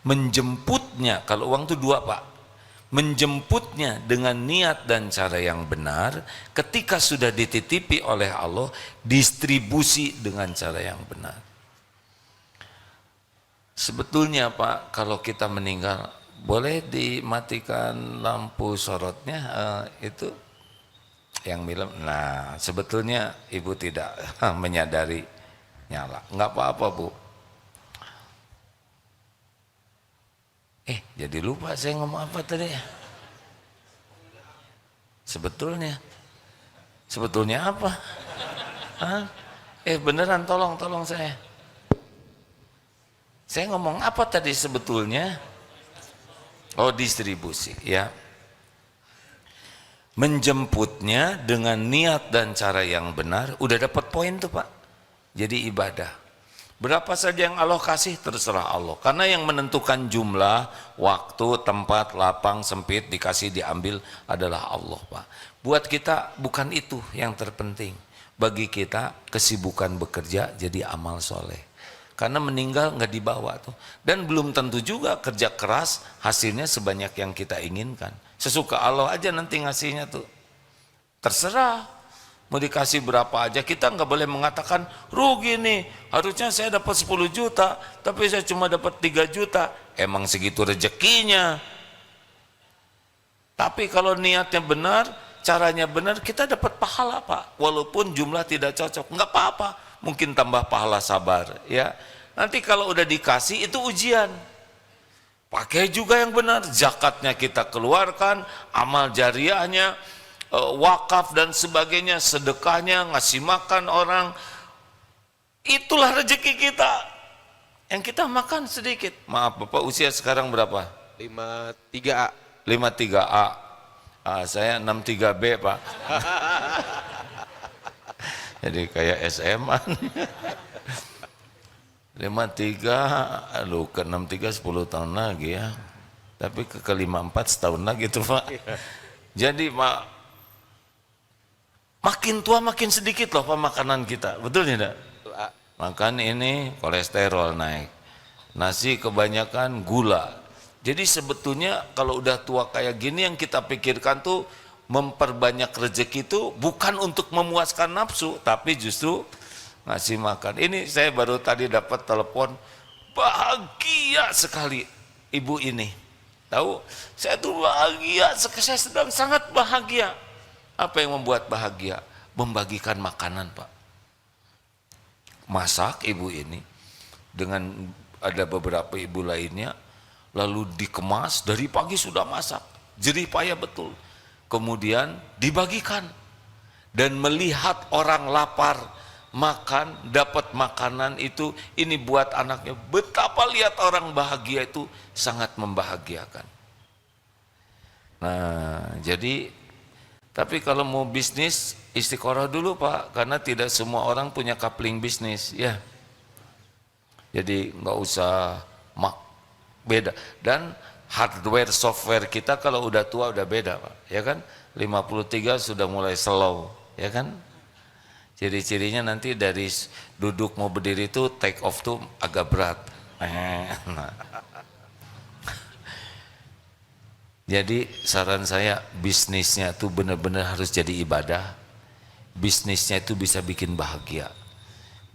Menjemputnya, kalau uang itu 2 Pak, menjemputnya dengan niat dan cara yang benar, ketika sudah dititipi oleh Allah, distribusi dengan cara yang benar. Sebetulnya Pak, kalau kita meninggal, boleh dimatikan lampu sorotnya itu yang film. Nah, sebetulnya Ibu tidak menyadari nyala. Enggak apa-apa, Bu. Jadi lupa saya ngomong apa tadi. Sebetulnya apa? Beneran tolong saya. Saya ngomong apa tadi sebetulnya? Oh, distribusi ya. Menjemputnya dengan niat dan cara yang benar, udah dapat poin tuh Pak. Jadi ibadah. Berapa saja yang Allah kasih terserah Allah. Karena yang menentukan jumlah, waktu, tempat, lapang, sempit, dikasih, diambil adalah Allah Pak. Buat kita bukan itu yang terpenting. Bagi kita kesibukan bekerja jadi amal soleh. Karena meninggal nggak dibawa tuh. Dan belum tentu juga kerja keras hasilnya sebanyak yang kita inginkan. Sesuka Allah aja nanti ngasihnya tuh. Terserah. mau dikasih berapa aja, kita nggak boleh mengatakan rugi nih, harusnya saya dapat 10 juta tapi saya cuma dapat 3 juta. Emang segitu rezekinya. Tapi kalau niatnya benar, caranya benar, kita dapat pahala Pak, walaupun jumlah tidak cocok, nggak apa-apa, mungkin tambah pahala sabar ya. Nanti kalau udah dikasih itu ujian, pakai juga yang benar, zakatnya kita keluarkan, amal jariahnya, wakaf dan sebagainya, sedekahnya, ngasih makan orang, itulah rezeki kita. Yang kita makan sedikit. Maaf Bapak, usia sekarang berapa? 53A. 53A. Saya 63B Pak. Jadi kayak SMA. 53, lu ke 63 10 tahun lagi ya. Tapi ke 54 setahun lagi tuh Pak. Jadi makin tua makin sedikit loh pemakanan kita. Betul tidak? Makan ini kolesterol naik. Nasi kebanyakan gula. Jadi sebetulnya kalau udah tua kayak gini yang kita pikirkan tuh memperbanyak rezeki itu bukan untuk memuaskan nafsu, tapi justru ngasih makan. Ini saya baru tadi dapat telepon, bahagia sekali ibu ini. Tahu, saya tuh bahagia, saya sedang sangat bahagia. Apa yang membuat bahagia? Membagikan makanan Pak. Masak ibu ini dengan ada beberapa ibu lainnya, lalu dikemas, dari pagi sudah masak, jerih payah betul, kemudian dibagikan, dan melihat orang lapar makan, dapat makanan itu, ini buat anaknya, betapa lihat orang bahagia itu sangat membahagiakan. Nah jadi, tapi kalau mau bisnis istiqoroh dulu Pak, karena tidak semua orang punya coupling bisnis ya. Jadi nggak usah beda, dan hardware software kita kalau udah tua udah beda Pak, ya kan? 53 sudah mulai slow, ya kan? Ciri-cirinya nanti dari duduk mau berdiri itu take off tuh agak berat. Nah. Jadi saran saya, bisnisnya tuh benar-benar harus jadi ibadah. Bisnisnya itu bisa bikin bahagia.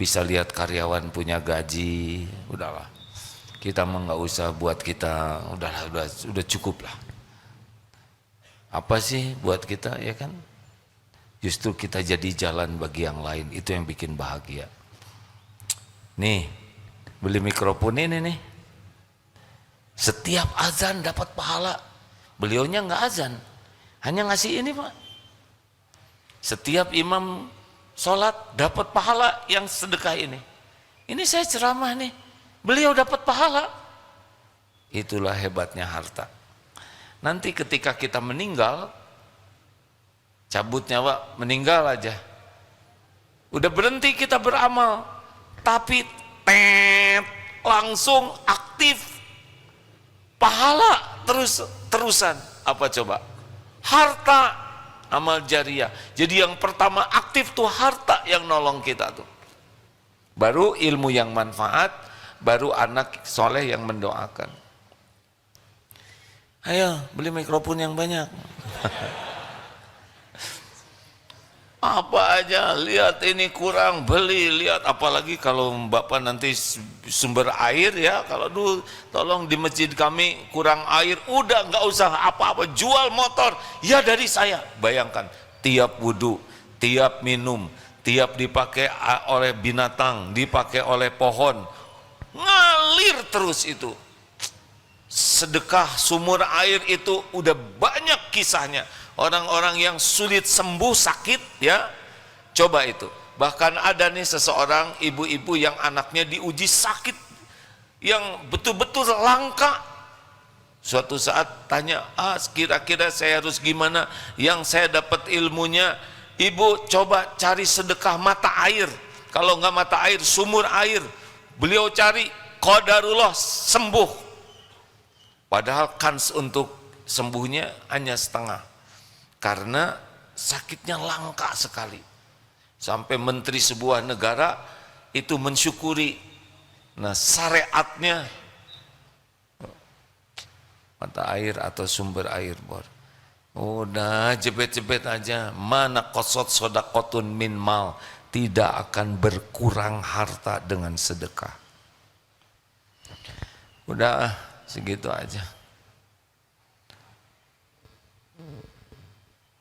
Bisa lihat karyawan punya gaji, udahlah. Kita mah nggak usah buat kita, udahlah, udah cukup lah. Apa sih buat kita, ya kan? Justru kita jadi jalan bagi yang lain, itu yang bikin bahagia. Nih, beli mikrofon ini nih. Setiap azan dapat pahala. Beliaunya nggak azan, hanya ngasih ini Pak. Setiap imam sholat dapat pahala yang sedekah ini. Ini saya ceramah nih, beliau dapat pahala. Itulah hebatnya harta. Nanti ketika kita meninggal, cabut nyawa, meninggal aja, udah berhenti kita beramal, tapi langsung aktif pahala terusan. Apa coba? Harta, amal jariah. Jadi yang pertama aktif tuh harta yang nolong kita tuh. Baru ilmu yang manfaat, baru anak soleh yang mendoakan. Ayo beli mikrofon yang banyak. Apa aja, lihat ini kurang, beli, lihat. Apalagi kalau Bapak nanti sumber air ya, kalau dulu tolong di masjid kami kurang air, udah nggak usah apa-apa, jual motor, ya dari saya. Bayangkan, tiap wudhu, tiap minum, tiap dipakai oleh binatang, dipakai oleh pohon, ngalir terus itu. Sedekah sumur air itu udah banyak kisahnya. Orang-orang yang sulit sembuh sakit ya, coba itu. Bahkan ada nih seseorang ibu-ibu yang anaknya diuji sakit yang betul-betul langka. Suatu saat tanya, kira-kira saya harus gimana? Yang saya dapat ilmunya, ibu coba cari sedekah mata air. Kalau nggak mata air, sumur air. Beliau cari, qadarullah sembuh. Padahal kans untuk sembuhnya hanya setengah. Karena sakitnya langka sekali. Sampai menteri sebuah negara itu mensyukuri. Nah syariatnya mata air atau sumber air bor. Udah jebet-jebet aja. Mana qasat shadaqatun min mal, tidak akan berkurang harta dengan sedekah. Udah segitu aja.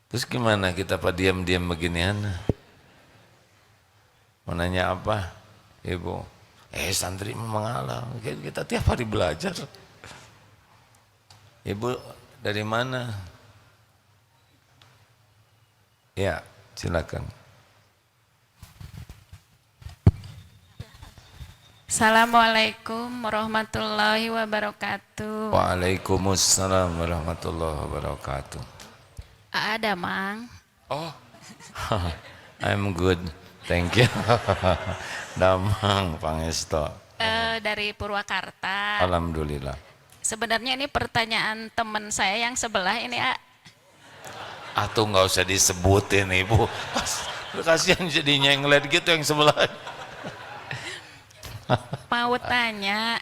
Terus gimana kita pak diam-diam beginian? Mau nanya apa, Ibu? Santri mengalah, kita tiap hari belajar. Ibu dari mana? Ya, silakan. Assalamualaikum warahmatullahi wabarakatuh. Waalaikumsalam warahmatullahi wabarakatuh. Ada, Mang. Oh, I'm good, thank you. Damang Pangesto. Dari Purwakarta. Alhamdulillah. Sebenarnya ini pertanyaan teman saya yang sebelah ini, Tuh nggak usah disebutin Ibu. Kasihan jadinya yang ngeliat gitu yang sebelah. Mau tanya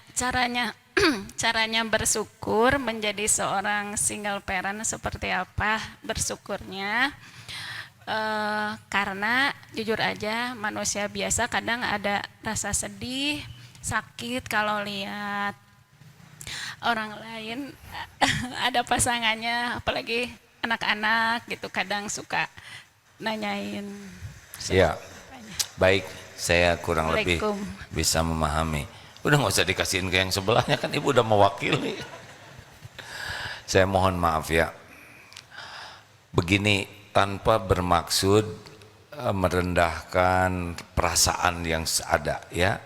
caranya bersyukur menjadi seorang single parent seperti apa bersyukurnya? Karena jujur aja manusia biasa kadang ada rasa sedih, sakit kalau lihat orang lain ada pasangannya, apalagi anak-anak gitu, kadang suka nanyain. Ya, baik, saya kurang lebih Assalamualaikum. bisa memahami. Udah nggak usah dikasihin ke yang sebelahnya, kan Ibu udah mewakili. Saya mohon maaf ya. Begini, tanpa bermaksud merendahkan perasaan yang ada ya,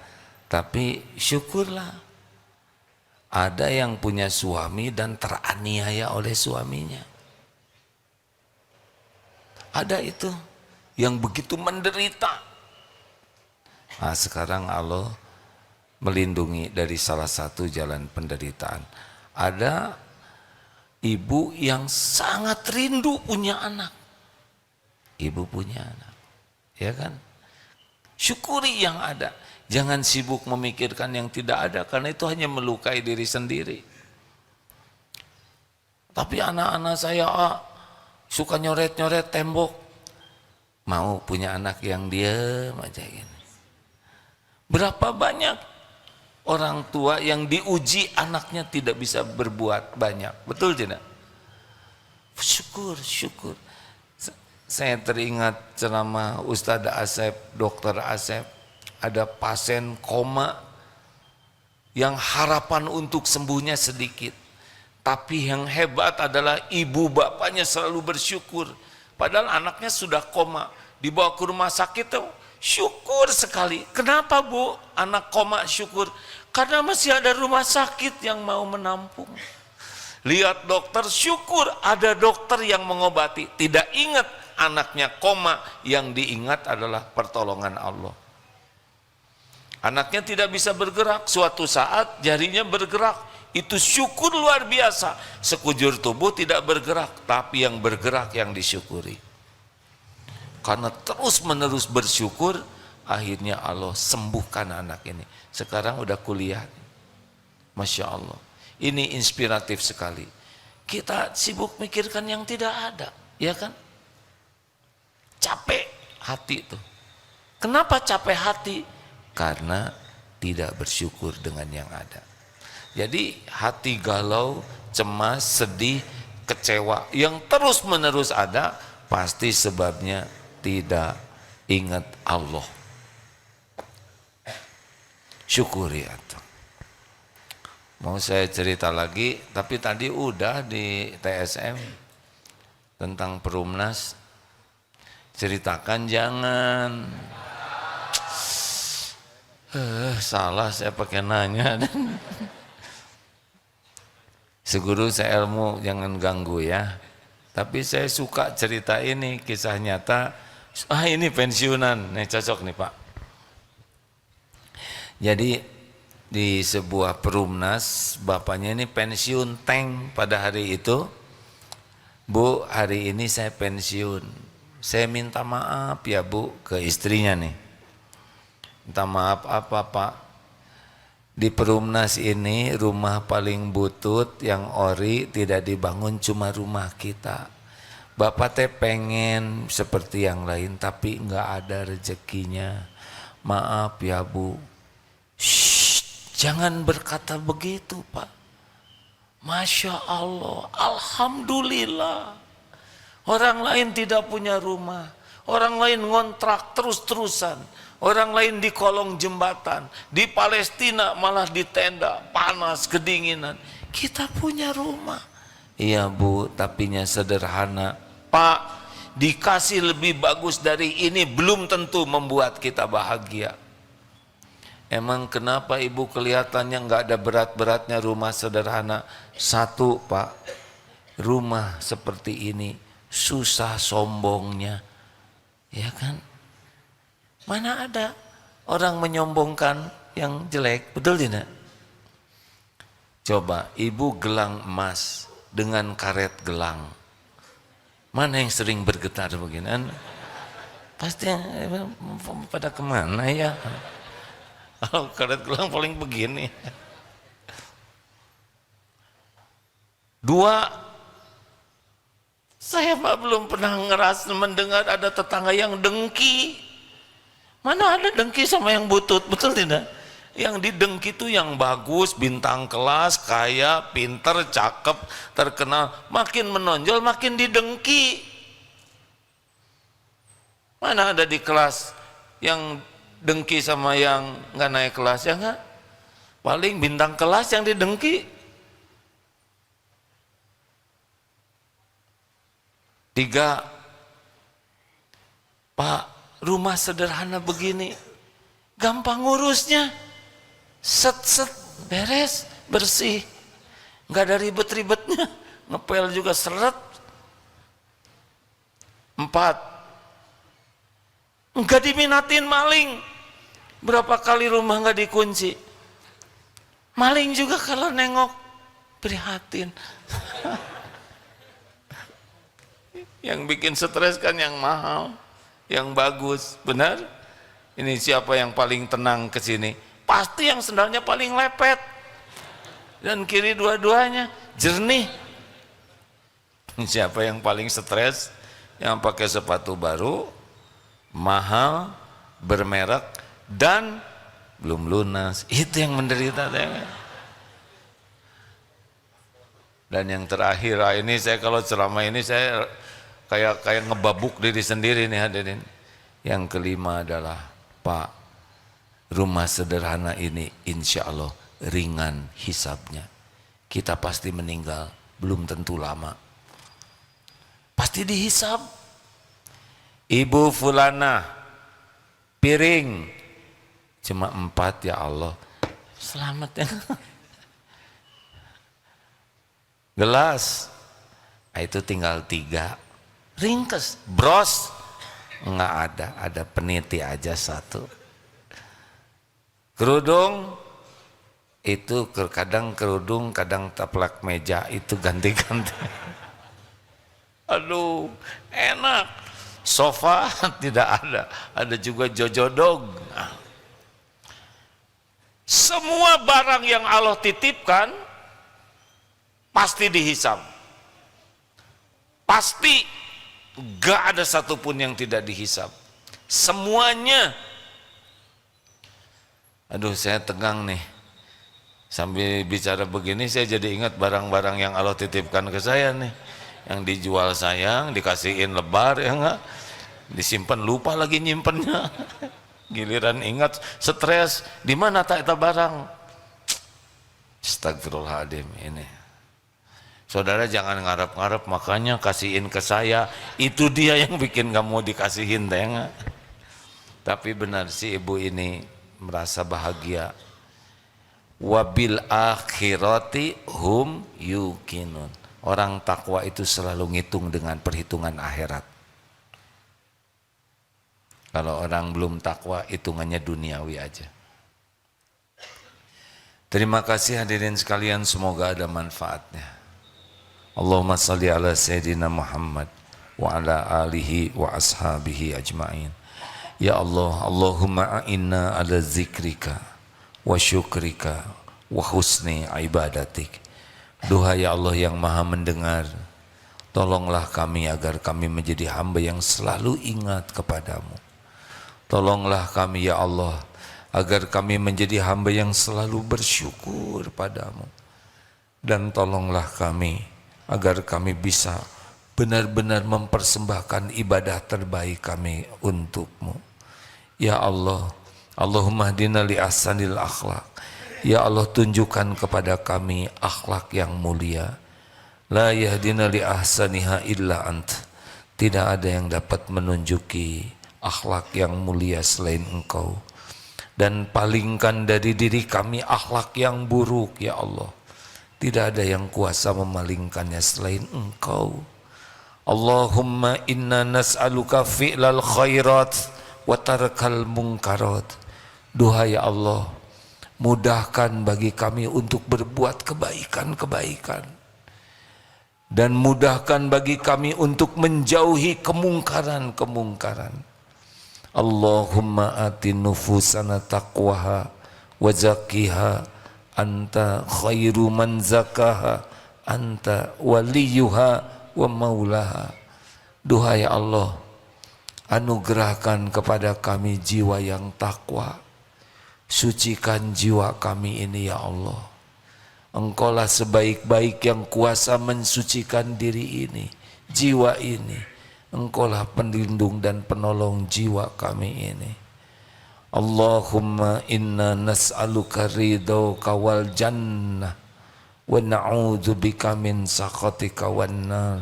tapi syukurlah. Ada yang punya suami dan teraniaya oleh suaminya. Ada itu yang begitu menderita. Nah, sekarang Allah melindungi dari salah satu jalan penderitaan. Ada ibu yang sangat rindu punya anak. Ibu punya anak, ya kan? Syukuri yang ada. Jangan sibuk memikirkan yang tidak ada, karena itu hanya melukai diri sendiri. Tapi anak-anak saya suka nyoret-nyoret tembok. Mau punya anak yang diam aja gini. Berapa banyak orang tua yang diuji anaknya tidak bisa berbuat banyak. Betul tidak? Syukur, syukur. Saya teringat ceramah Ustadz Asep, Dokter Asep. Ada pasien koma yang harapan untuk sembuhnya sedikit. Tapi yang hebat adalah ibu bapaknya selalu bersyukur. Padahal anaknya sudah koma. Dibawa ke rumah sakit tuh syukur sekali. Kenapa Bu anak koma syukur? Karena masih ada rumah sakit yang mau menampung. Lihat dokter syukur ada dokter yang mengobati. Tidak ingat anaknya koma, yang diingat adalah pertolongan Allah. Anaknya tidak bisa bergerak, suatu saat jarinya bergerak. Itu syukur luar biasa. Sekujur tubuh tidak bergerak, tapi yang bergerak yang disyukuri. Karena terus menerus bersyukur, akhirnya Allah sembuhkan anak ini. Sekarang udah kuliah. Masya Allah. Ini inspiratif sekali. Kita sibuk mikirkan yang tidak ada, ya kan? Capek hati itu. Kenapa capek hati? Karena tidak bersyukur dengan yang ada. Jadi hati galau, cemas, sedih, kecewa yang terus menerus ada, pasti sebabnya tidak ingat Allah. Syukuri itu. Mau saya cerita lagi, tapi tadi udah di TSM tentang Perumnas. Ceritakan jangan. Salah saya pakai nanya. Seguru saya ilmu, jangan ganggu ya. Tapi saya suka cerita ini, kisah nyata. Ini pensiunan, nih cocok nih Pak. Jadi di sebuah Perumnas, bapaknya ini pensiun tank pada hari itu. Bu, hari ini saya pensiun. Saya minta maaf ya Bu ke istrinya nih. Minta maaf apa Pak? Di Perumnas ini rumah paling butut yang ori tidak dibangun cuma rumah kita. Bapak teh pengen seperti yang lain tapi nggak ada rezekinya. Maaf ya Bu. Shh, jangan berkata begitu Pak. Masya Allah, Alhamdulillah. Orang lain tidak punya rumah, orang lain ngontrak terus-terusan, orang lain di kolong jembatan, di Palestina malah di tenda, panas, kedinginan. Kita punya rumah. Iya Bu, tapinya sederhana. Pak, dikasih lebih bagus dari ini belum tentu membuat kita bahagia. Emang kenapa Ibu kelihatannya nggak ada berat-beratnya rumah sederhana? Satu Pak, rumah seperti ini susah sombongnya, ya kan? Mana ada orang menyombongkan yang jelek, betul tidak? Coba Ibu gelang emas dengan karet gelang, mana yang sering bergetar begini? Pasti pada kemana ya? Kalau karet gelang paling begini. Dua, saya Pak belum pernah mendengar ada tetangga yang dengki. Mana ada dengki sama yang butut, betul tidak? Yang didengki itu yang bagus, bintang kelas, kaya, pinter, cakep, terkenal. Makin menonjol, makin didengki. Mana ada di kelas yang dengki sama yang nggak naik kelas, ya nggak? Paling bintang kelas yang didengki. Tiga, Pak, rumah sederhana begini, gampang ngurusnya, set beres, bersih, nggak ada ribet-ribetnya, ngepel juga seret. Empat, nggak diminatin maling. Berapa kali rumah nggak dikunci? Maling juga kalau nengok prihatin. Yang bikin stres kan yang mahal, yang bagus, benar? Ini siapa yang paling tenang ke sini? Pasti yang sendalnya paling lepet. Dan kiri dua-duanya jernih. Siapa yang paling stres? Yang pakai sepatu baru, mahal, bermerek, dan belum lunas. Itu yang menderita. Dan yang terakhir, ini saya kalau ceramah ini saya kayak ngebabuk diri sendiri nih hadirin. Yang kelima adalah, Pak, rumah sederhana ini insya Allah ringan hisabnya. Kita pasti meninggal, belum tentu lama. Pasti dihisab. Ibu fulana, piring cuma 4 ya Allah. Selamat ya. Gelas, itu tinggal 3. Ringkes, bros nggak ada peniti aja 1. Kerudung itu kadang kerudung, kadang taplak meja itu ganti-ganti. Aduh, enak. Sofa tidak ada juga jojodog. Nah, semua barang yang Allah titipkan pasti dihisab. Pasti. Gak ada satupun yang tidak dihisab. Semuanya. Aduh, saya tegang nih. Sambil bicara begini saya jadi ingat barang-barang yang Allah titipkan ke saya nih. Yang dijual sayang, dikasihin lebar, ya enggak? Disimpan lupa lagi nyimpennya. Giliran ingat stres, di mana tak itu barang? Astagfirullahaladzim ini. Saudara jangan ngarep-ngarep, makanya kasihin ke saya, itu dia yang bikin gak mau dikasihin, enggak? Tapi benar si ibu ini merasa bahagia. Wabil akhirati hum yuqinun. Orang takwa itu selalu ngitung dengan perhitungan akhirat. Kalau orang belum takwa, hitungannya duniawi aja. Terima kasih hadirin sekalian, semoga ada manfaatnya. Allahumma salli ala Sayyidina Muhammad wa ala alihi wa ashabihi ajma'in. Ya Allah, Allahumma a'inna ala zikrika wa syukrika wa husni ibadatik. Duha ya Allah yang maha mendengar, Tolonglah kami agar kami menjadi hamba yang selalu ingat kepadamu. Tolonglah kami ya Allah, agar kami menjadi hamba yang selalu bersyukur padamu. Dan tolonglah kami agar kami bisa benar-benar mempersembahkan ibadah terbaik kami untukmu. Ya Allah, Allahumma hdina li ahsanil akhlak. Ya Allah, tunjukkan kepada kami akhlak yang mulia. La yahdina li ahsaniha illa ant. Tidak ada yang dapat menunjuki akhlak yang mulia selain Engkau. Dan palingkan dari diri kami akhlak yang buruk ya Allah. Tidak ada yang kuasa memalingkannya selain Engkau. Allahumma inna nas'aluka fi'lal khairat wa tarkal munkarat. Duhai Allah, mudahkan bagi kami untuk berbuat kebaikan-kebaikan, dan mudahkan bagi kami untuk menjauhi kemungkaran-kemungkaran. Allahumma ati nufusana taqwaha wa zakkiha anta khairu man zakaha anta waliyuha wa maulaha. Duhai Allah, anugerahkan kepada kami jiwa yang takwa. Sucikan jiwa kami ini ya Allah. Engkaulah sebaik-baik yang kuasa mensucikan diri ini, jiwa ini. Engkaulah pelindung dan penolong jiwa kami ini. Allahumma inna nas'aluka ridhaka wal jannah wa na'udzubika min sakhatika wan nar.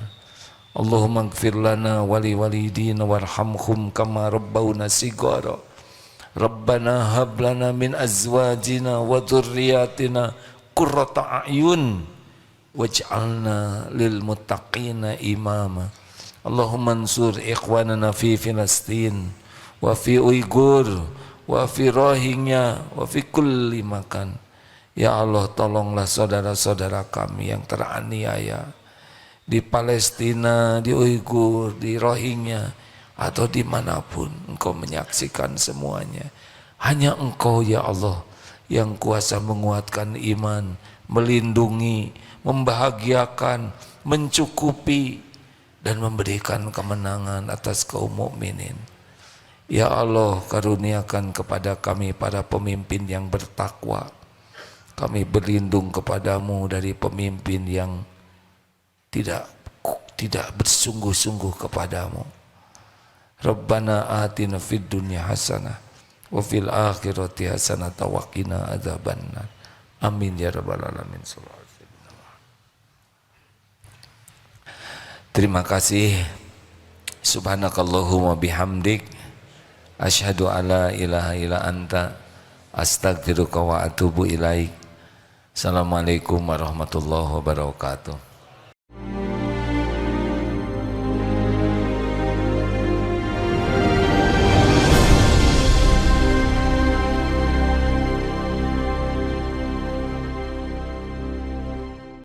Allahumma ighfir lana wa li walidina warhamhum kama rabbawna sigara. Rabbana hab lana min azwajina wa dhurriyyatina qurrata a'yun waj'alna lil muttaqina imama. Allahumma ansur ikhwanana fi Filastin wa fi Uyghur wa fi Rohingya wa fi kulli makan. Ya Allah, tolonglah saudara-saudara kami yang teraniaya di Palestina, di Uyghur, di Rohingya, atau dimanapun. Engkau menyaksikan semuanya. Hanya Engkau ya Allah yang kuasa menguatkan iman, melindungi, membahagiakan, mencukupi, dan memberikan kemenangan atas kaum mukminin. Ya Allah, karuniakan kepada kami para pemimpin yang bertakwa. Kami berlindung kepadamu dari pemimpin yang tidak bersungguh-sungguh kepadamu. Rabbana atina fid dunya hasanah wa fil akhirati hasanah wa qina adzabannar. Amin ya rabbal alamin. Terima kasih. Subhanakallahumma bihamdik asyhadu alla ilaha illa anta astaghfiruka wa atubu ilaik. Assalamualaikum warahmatullahi wabarakatuh.